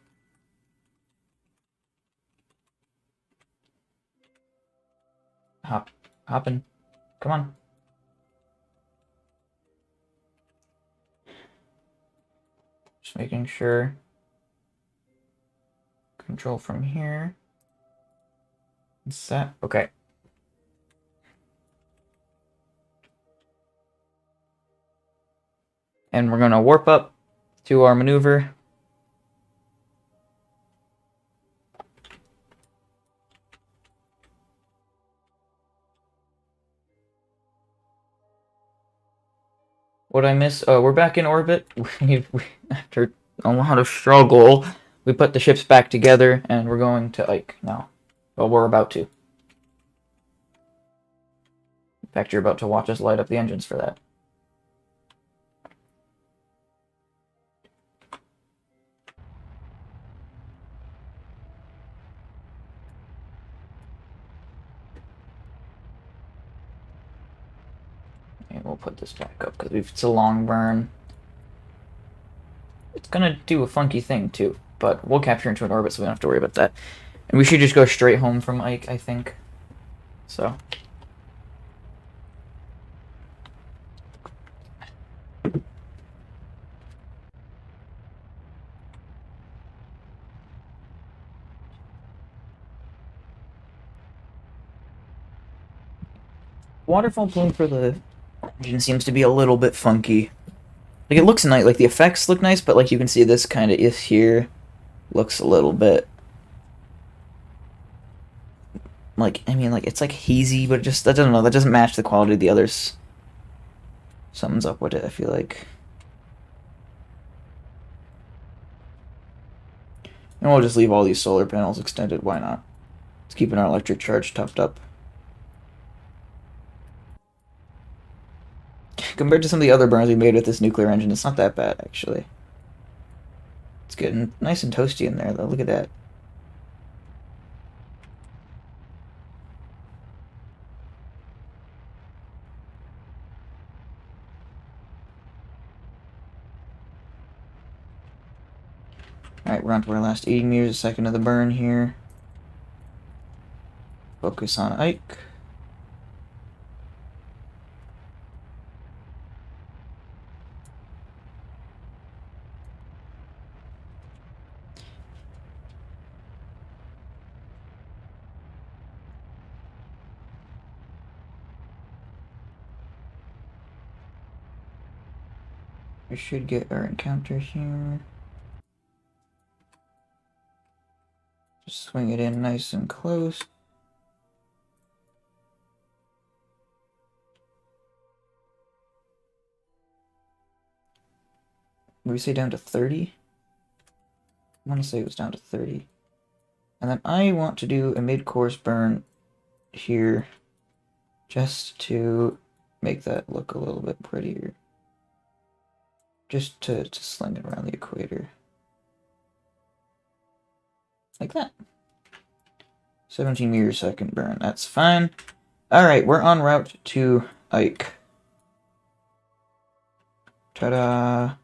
hop in. Come on. Just making sure. Control from here. Set. Okay. And we're gonna warp up to our maneuver. What I miss? Oh, we're back in orbit. After a lot of struggle, we put the ships back together, and we're going to Ike now. Well, we're about to. In fact, you're about to watch us light up the engines for that. And we'll put this back up because it's a long burn. It's gonna do a funky thing too, but we'll capture into an orbit so we don't have to worry about that. And we should just go straight home from Ike, I think. So. Waterfall plume for the engine seems to be a little bit funky. Like, it looks nice, like the effects look nice, but like you can see this kind of is here looks a little bit like, I mean, like, it's like hazy, but just, I don't know, that doesn't match the quality of the others. Something's up with it, I feel like. And we'll just leave all these solar panels extended, why not? It's keeping our electric charge topped up. Compared to some of the other burns we made with this nuclear engine, it's not that bad, actually. It's getting nice and toasty in there, though. Look at that. Alright, we're on to our last 80 meters a second of the burn here. Focus on Ike. We should get our encounter here. Just swing it in nice and close. Would we say down to 30? I want to say it was down to 30. And then I want to do a mid-course burn here just to make that look a little bit prettier. Just to sling it around the equator. Like that. 17 meters second burn. That's fine. Alright, we're en route to Ike. Ta-da!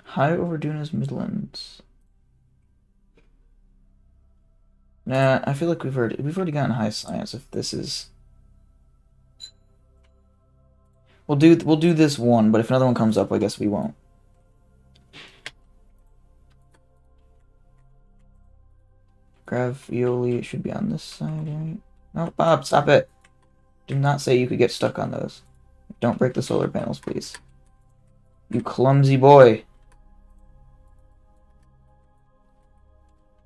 High over Duna's Midlands. Nah, I feel like we've already gotten high science if this is. We'll do this one, but if another one comes up, I guess we won't. Gravioli should be on this side, right? No, Bob, stop it. Did not say you could get stuck on those. Don't break the solar panels, please. You clumsy boy.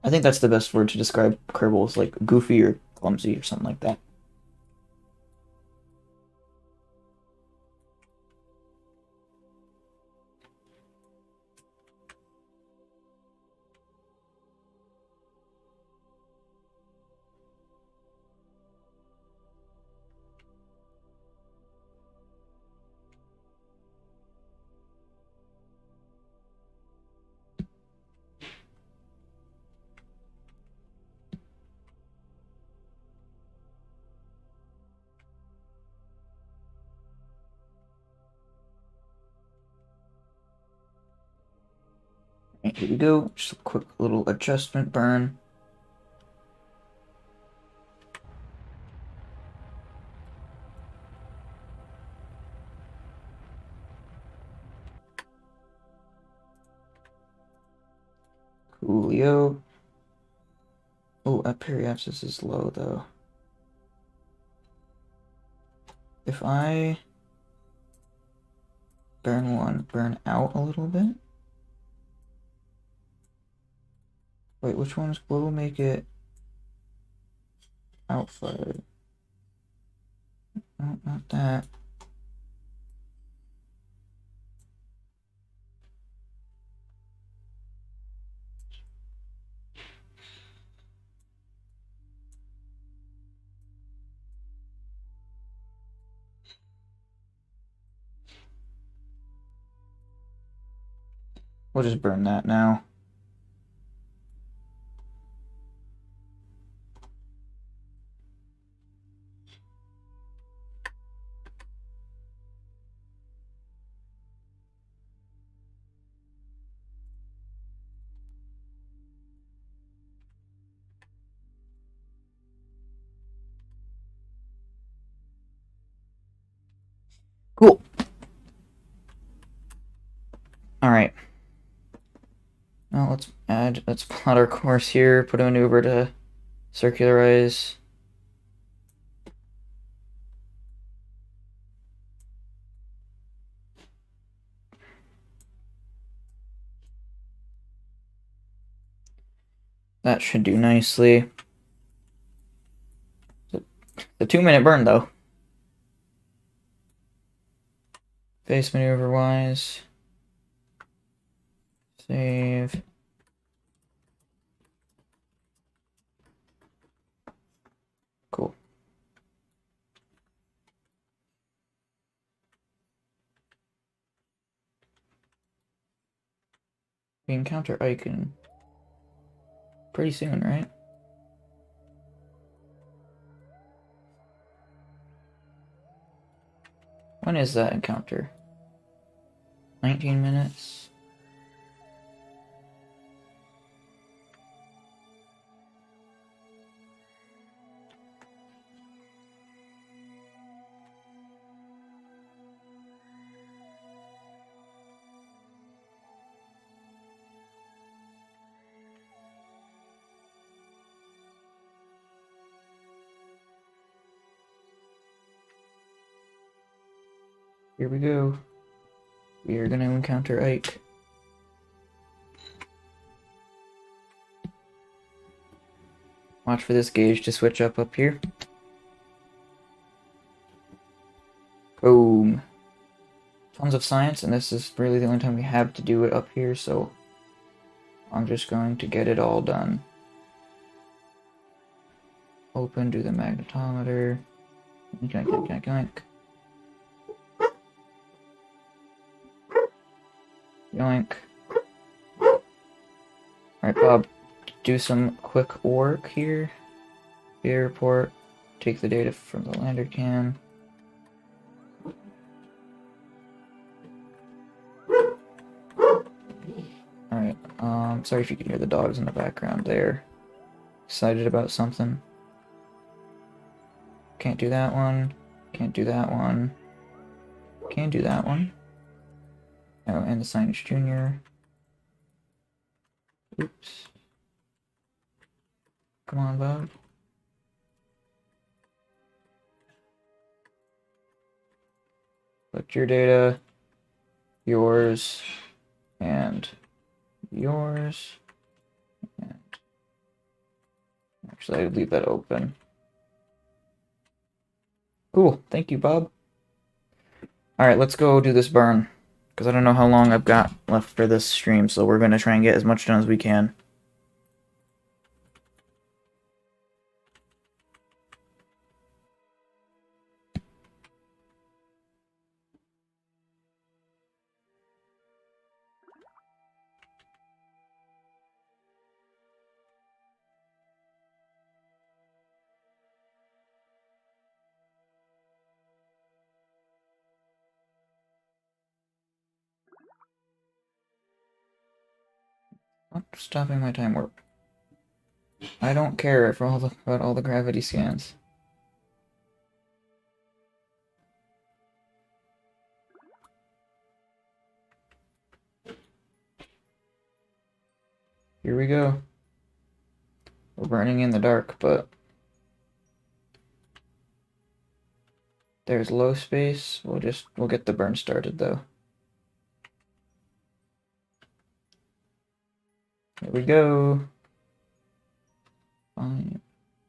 I think that's the best word to describe Kerbal, is like goofy or clumsy or something like that. Here we go. Just a quick little adjustment burn. Coolio. Oh, that periapsis is low though. If I burn one, burn out a little bit. Wait, which one's what will make it outfire? No, not that. We'll just burn that now. Cool. All right. Now let's plot our course here, put a maneuver to circularize. That should do nicely. The 2-minute burn though. Base maneuver wise. Save. Cool. We encounter Icon pretty soon, right? When is that encounter? 19 minutes? Here we go. We are going to encounter Ike. Watch for this gauge to switch up here. Boom. Tons of science, and this is really the only time we have to do it up here, so I'm just going to get it all done. Open, do the magnetometer. Yoink. Yoink. Alright, Bob, do some quick work here. Data report. Take the data from the lander cam. Alright, sorry if you can hear the dogs in the background there. Excited about something. Can't do that one. Can't do that one. Can do that one. Oh, and the signage junior. Oops. Come on, Bob. Select your data, yours, and yours. And actually, I'd leave that open. Cool. Thank you, Bob. Alright, let's go do this burn. Because I don't know how long I've got left for this stream, so we're going to try and get as much done as we can. Stop stopping my time warp. I don't care about all the gravity scans. Here we go. We're burning in the dark, but there's low space. We'll get the burn started though. Here we go. 5,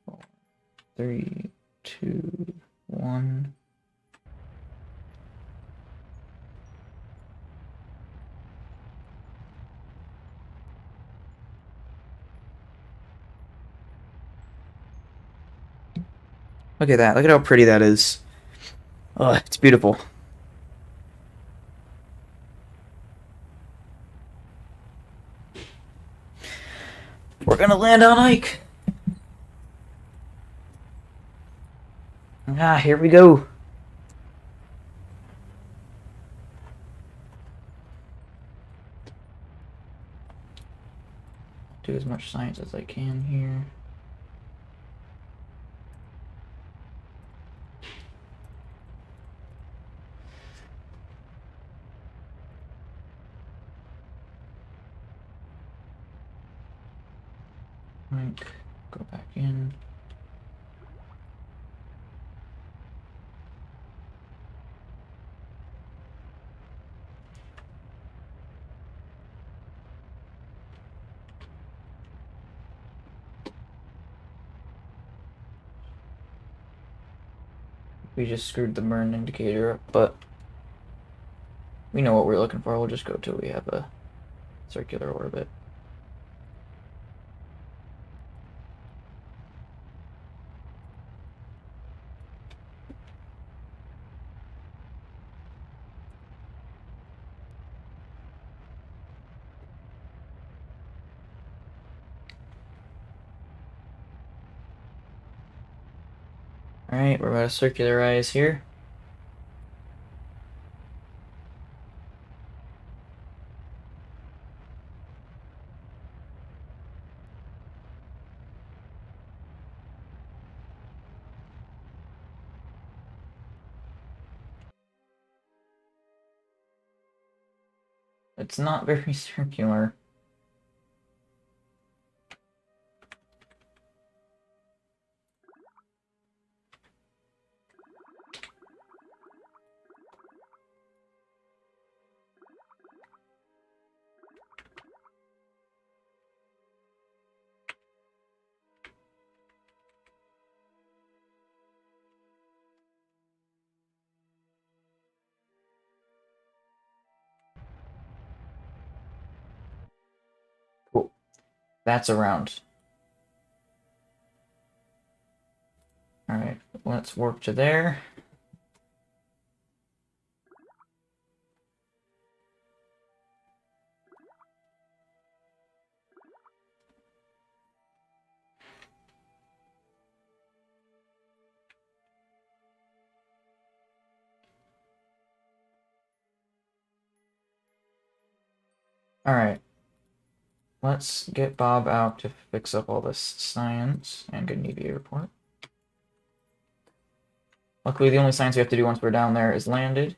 4, 3, 2, 1. Look at that. Look at how pretty that is. Oh, it's beautiful. We're gonna land on Ike. Ah, here we go. Do as much science as I can here. Right, go back in. We just screwed the burn indicator up, but we know what we're looking for. We'll just go till we have a circular orbit. Alright, we're about to circularize here. It's not very circular. Cool. That's around. Alright, let's warp to there. Alright. Let's get Bob out to fix up all this science and get an EVA report. Luckily, the only science we have to do once we're down there is landed.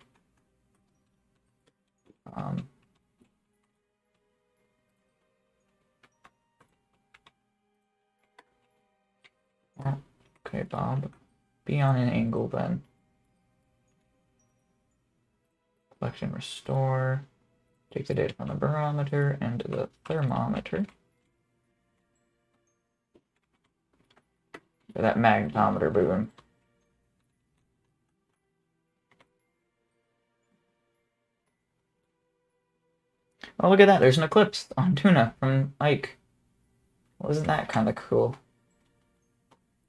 Okay, Bob. Be on an angle then. Collection restore. Take the data from the barometer and the thermometer. Or that magnetometer boom. Oh, look at that. There's an eclipse on Duna from Ike. Wasn't that kind of cool?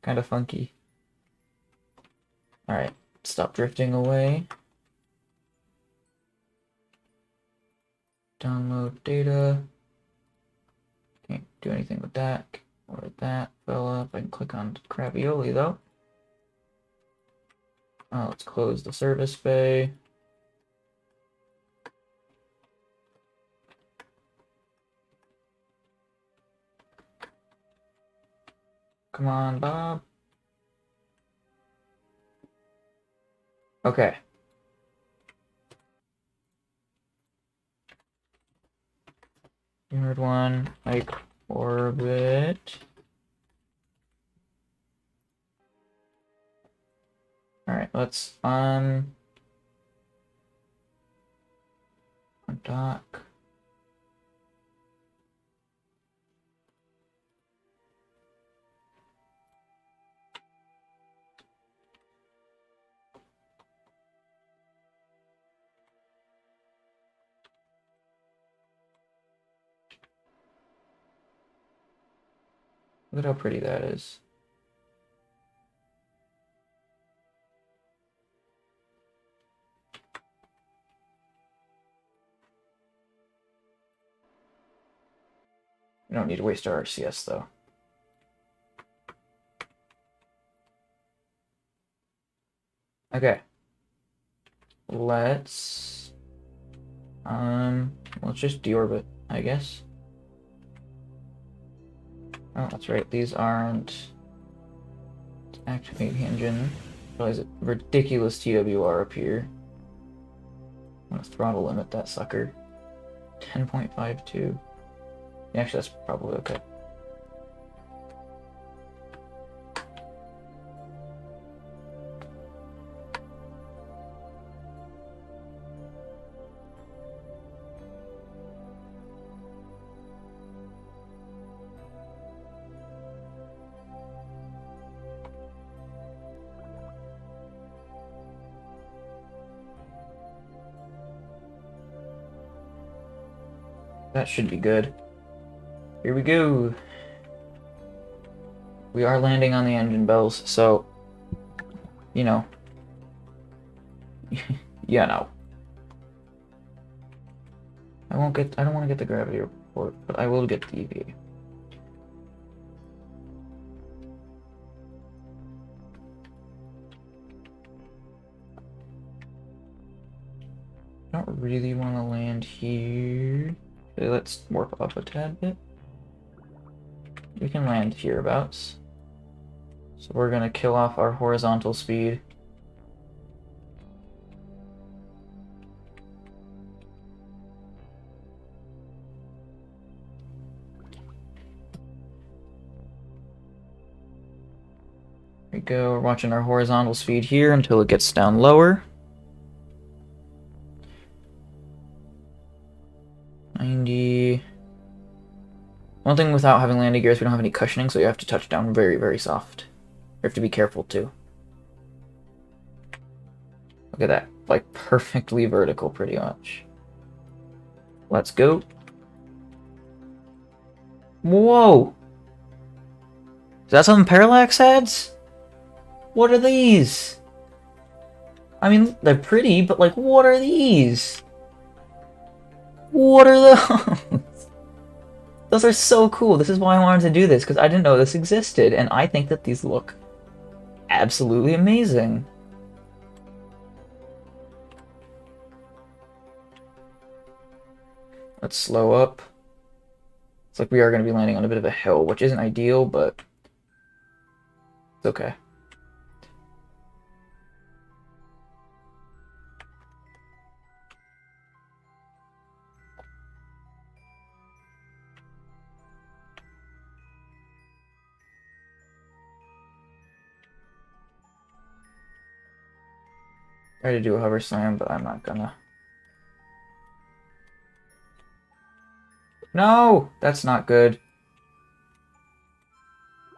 Kind of funky. Alright, stop drifting away. Download data. Can't do anything with that. Or that fell up. I can click on Cravioli though. Oh, let's close the service bay. Come on, Bob. Okay. Third one, like orbit. Alright, let's dock. Look at how pretty that is. We don't need to waste our RCS though. Okay. Let's just deorbit, I guess. Oh, that's right. These aren't activate the engine. Realize a ridiculous TWR up here. I'm gonna throttle limit that sucker. 10.52. Actually, that's probably okay. That should be good. Here we go. We are landing on the engine bells, so you know. Yeah, no. I don't want to get the gravity report, but I will get the EV. I don't really want to land here. Okay, let's warp up a tad bit. We can land hereabouts. So we're gonna kill off our horizontal speed. There we go, we're watching our horizontal speed here until it gets down lower. 90. One thing without having landing gears, we don't have any cushioning, so you have to touch down very, very soft. You have to be careful too. Look at that. Like perfectly vertical, pretty much. Let's go. Whoa! Is that something Parallax adds? What are these? I mean, they're pretty, but like, what are these? What are those? Those are so cool. This is why I wanted to do this, because I didn't know this existed, and I think that these look absolutely amazing. Let's slow up. It's like we are going to be landing on a bit of a hill, which isn't ideal, but it's okay. Try to do a hover slam, but I'm not gonna. No! That's not good.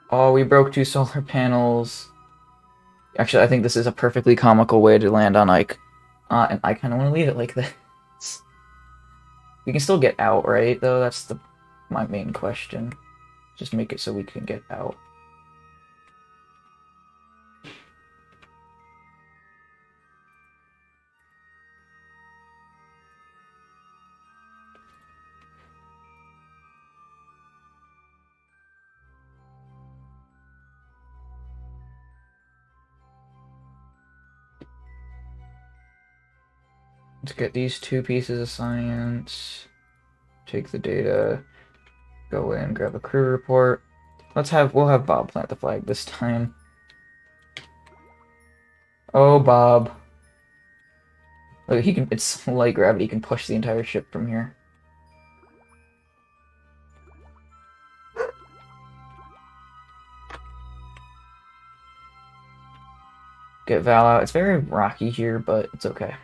Oh, we broke 2 solar panels. Actually, I think this is a perfectly comical way to land on Ike. And I kind of want to leave it like this. We can still get out, right? Though that's my main question. Just make it so we can get out. Let's get these 2 pieces of science. Take the data. Go in, grab a crew report. We'll have Bob plant the flag this time. Oh, Bob. Look, it's light gravity, he can push the entire ship from here. Get Val out. It's very rocky here, but it's okay.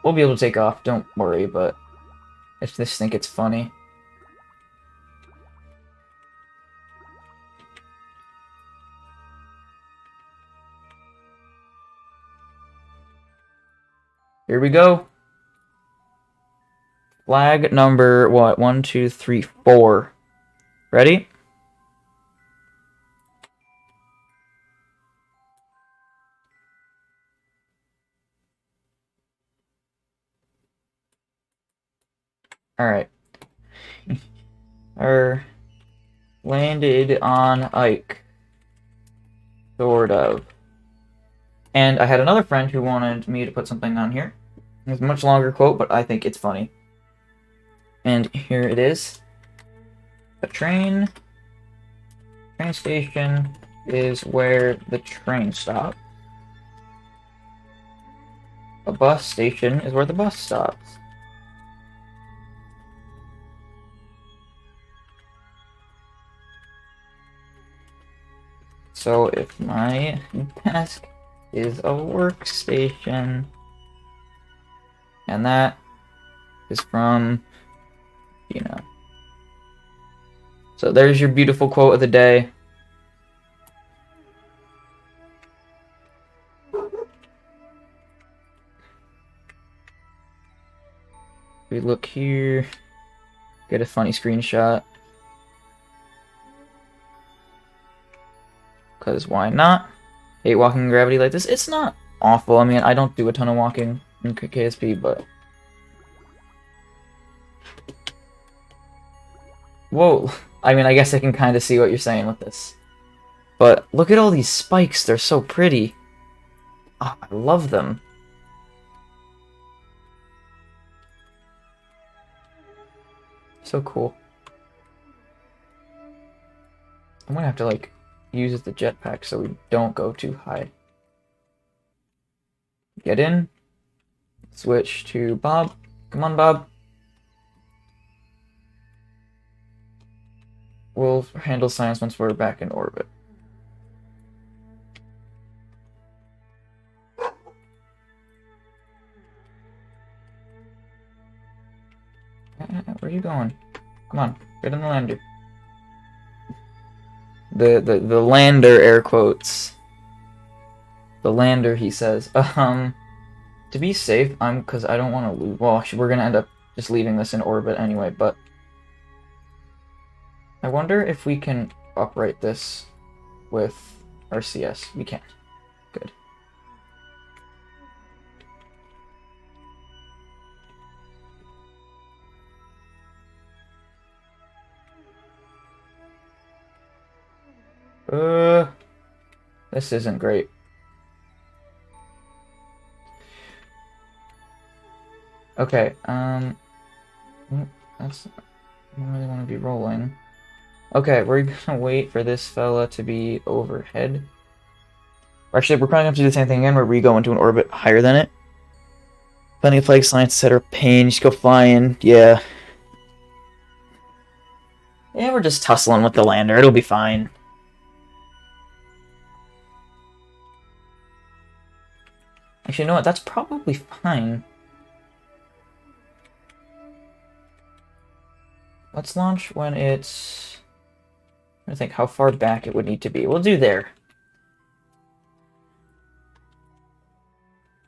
We'll be able to take off, don't worry, but I just think it's funny. Here we go. Flag number, what? 1, 2, 3, 4. Ready? Alright. Landed on Ike. Sort of. And I had another friend who wanted me to put something on here. It's a much longer quote, but I think it's funny. And here it is. A train station is where the train stops. A bus station is where the bus stops. So if my desk is a workstation, and that is from, you know. So there's your beautiful quote of the day. We look here, get a funny screenshot. Because why not? Hate walking in gravity like this. It's not awful. I mean, I don't do a ton of walking in KSP, but... Whoa. I mean, I guess I can kind of see what you're saying with this. But look at all these spikes. They're so pretty. Oh, I love them. So cool. I'm gonna have to, like, use the jetpack so we don't go too high. Get in. Switch to Bob. Come on, Bob. We'll handle science once we're back in orbit. Where are you going? Come on, get in the lander. The lander, air quotes. The lander, he says. To be safe, because I don't want to lose. Well, actually, we're gonna end up just leaving this in orbit anyway, but I wonder if we can upright this with our CS. We can't. Good. This isn't great. Okay, that's... I don't really want to be rolling. Okay, we're gonna wait for this fella to be overhead. Actually, we're probably gonna have to do the same thing again, where we go into an orbit higher than it. Plenty of plague science, etc. Pain, just go flying, yeah. Yeah, we're just tussling with the lander, it'll be fine. Actually, you know what? That's probably fine. Let's launch when it's... I'm trying to think how far back it would need to be. We'll do there.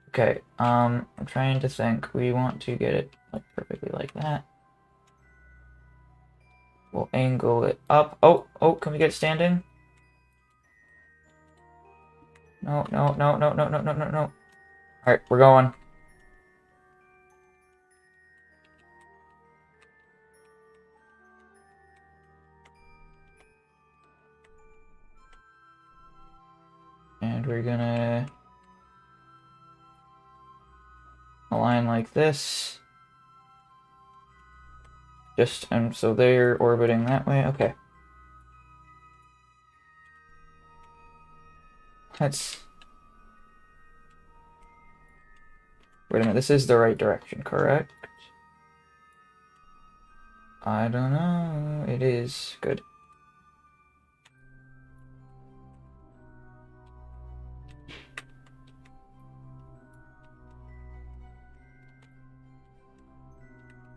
Okay, I'm trying to think. We want to get it like perfectly like that. We'll angle it up. Oh, can we get it standing? No. Alright, we're going. And we're gonna align like this. Just, and so they're orbiting that way. Okay. Let's... Wait a minute, this is the right direction, correct? I don't know. It is. Good.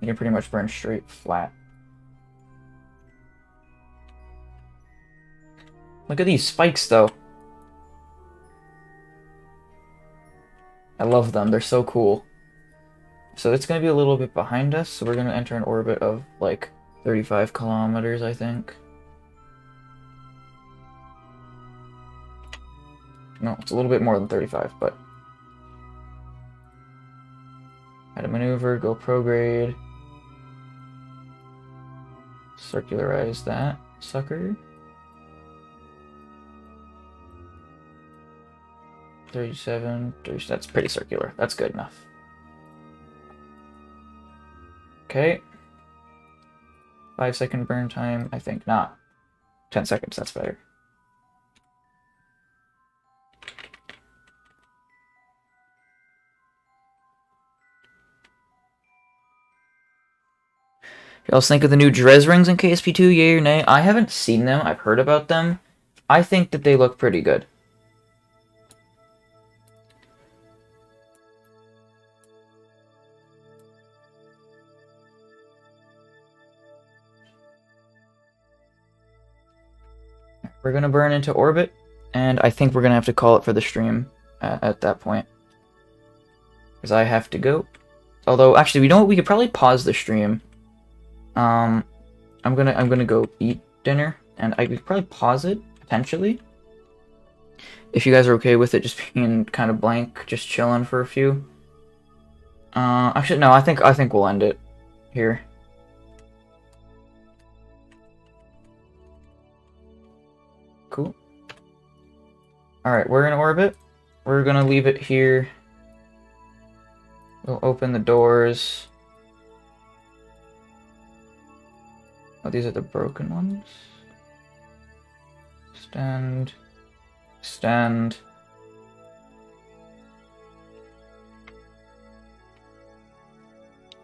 You can pretty much burn straight flat. Look at these spikes, though. I love them. They're so cool. So it's going to be a little bit behind us, so we're going to enter an orbit of, like, 35 kilometers, I think. No, it's a little bit more than 35, but... How to maneuver, go prograde. Circularize that sucker. 37, 30, that's pretty circular. That's good enough. Okay. 5-second burn time, I think not. 10 seconds, that's better. You else think of the new Drez rings in KSP2, yay or nay? I haven't seen them, I've heard about them. I think that they look pretty good. We're going to burn into orbit, and I think we're going to have to call it for the stream at that point. Because I have to go. Although, actually, you know what? We could probably pause the stream. I'm gonna go eat dinner, and I could probably pause it, potentially. If you guys are okay with it just being kind of blank, just chilling for a few. Actually, no, I think we'll end it here. Cool. Alright, we're in orbit. We're gonna leave it here. We'll open the doors. Oh, these are the broken ones. Stand. Stand.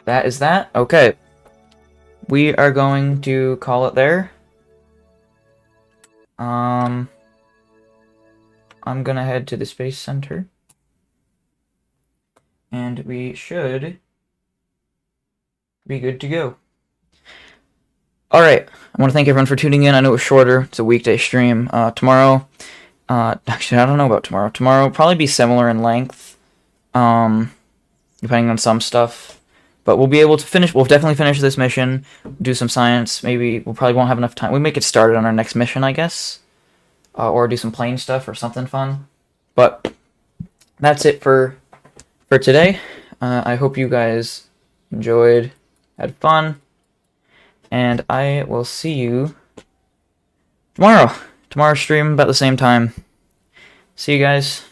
That is that? Okay. We are going to call it there. I'm gonna head to the Space Center. And we should be good to go. Alright, I want to thank everyone for tuning in. I know it was shorter. It's a weekday stream. Tomorrow, actually, I don't know about tomorrow. Tomorrow will probably be similar in length, depending on some stuff. But we'll be able to finish, we'll definitely finish this mission, do some science. Maybe we'll probably won't have enough time. We may get started on our next mission, I guess. Or do some plane stuff or something fun. But that's it for today. I hope you guys enjoyed, had fun. And I will see you tomorrow. Tomorrow's stream about the same time. See you guys.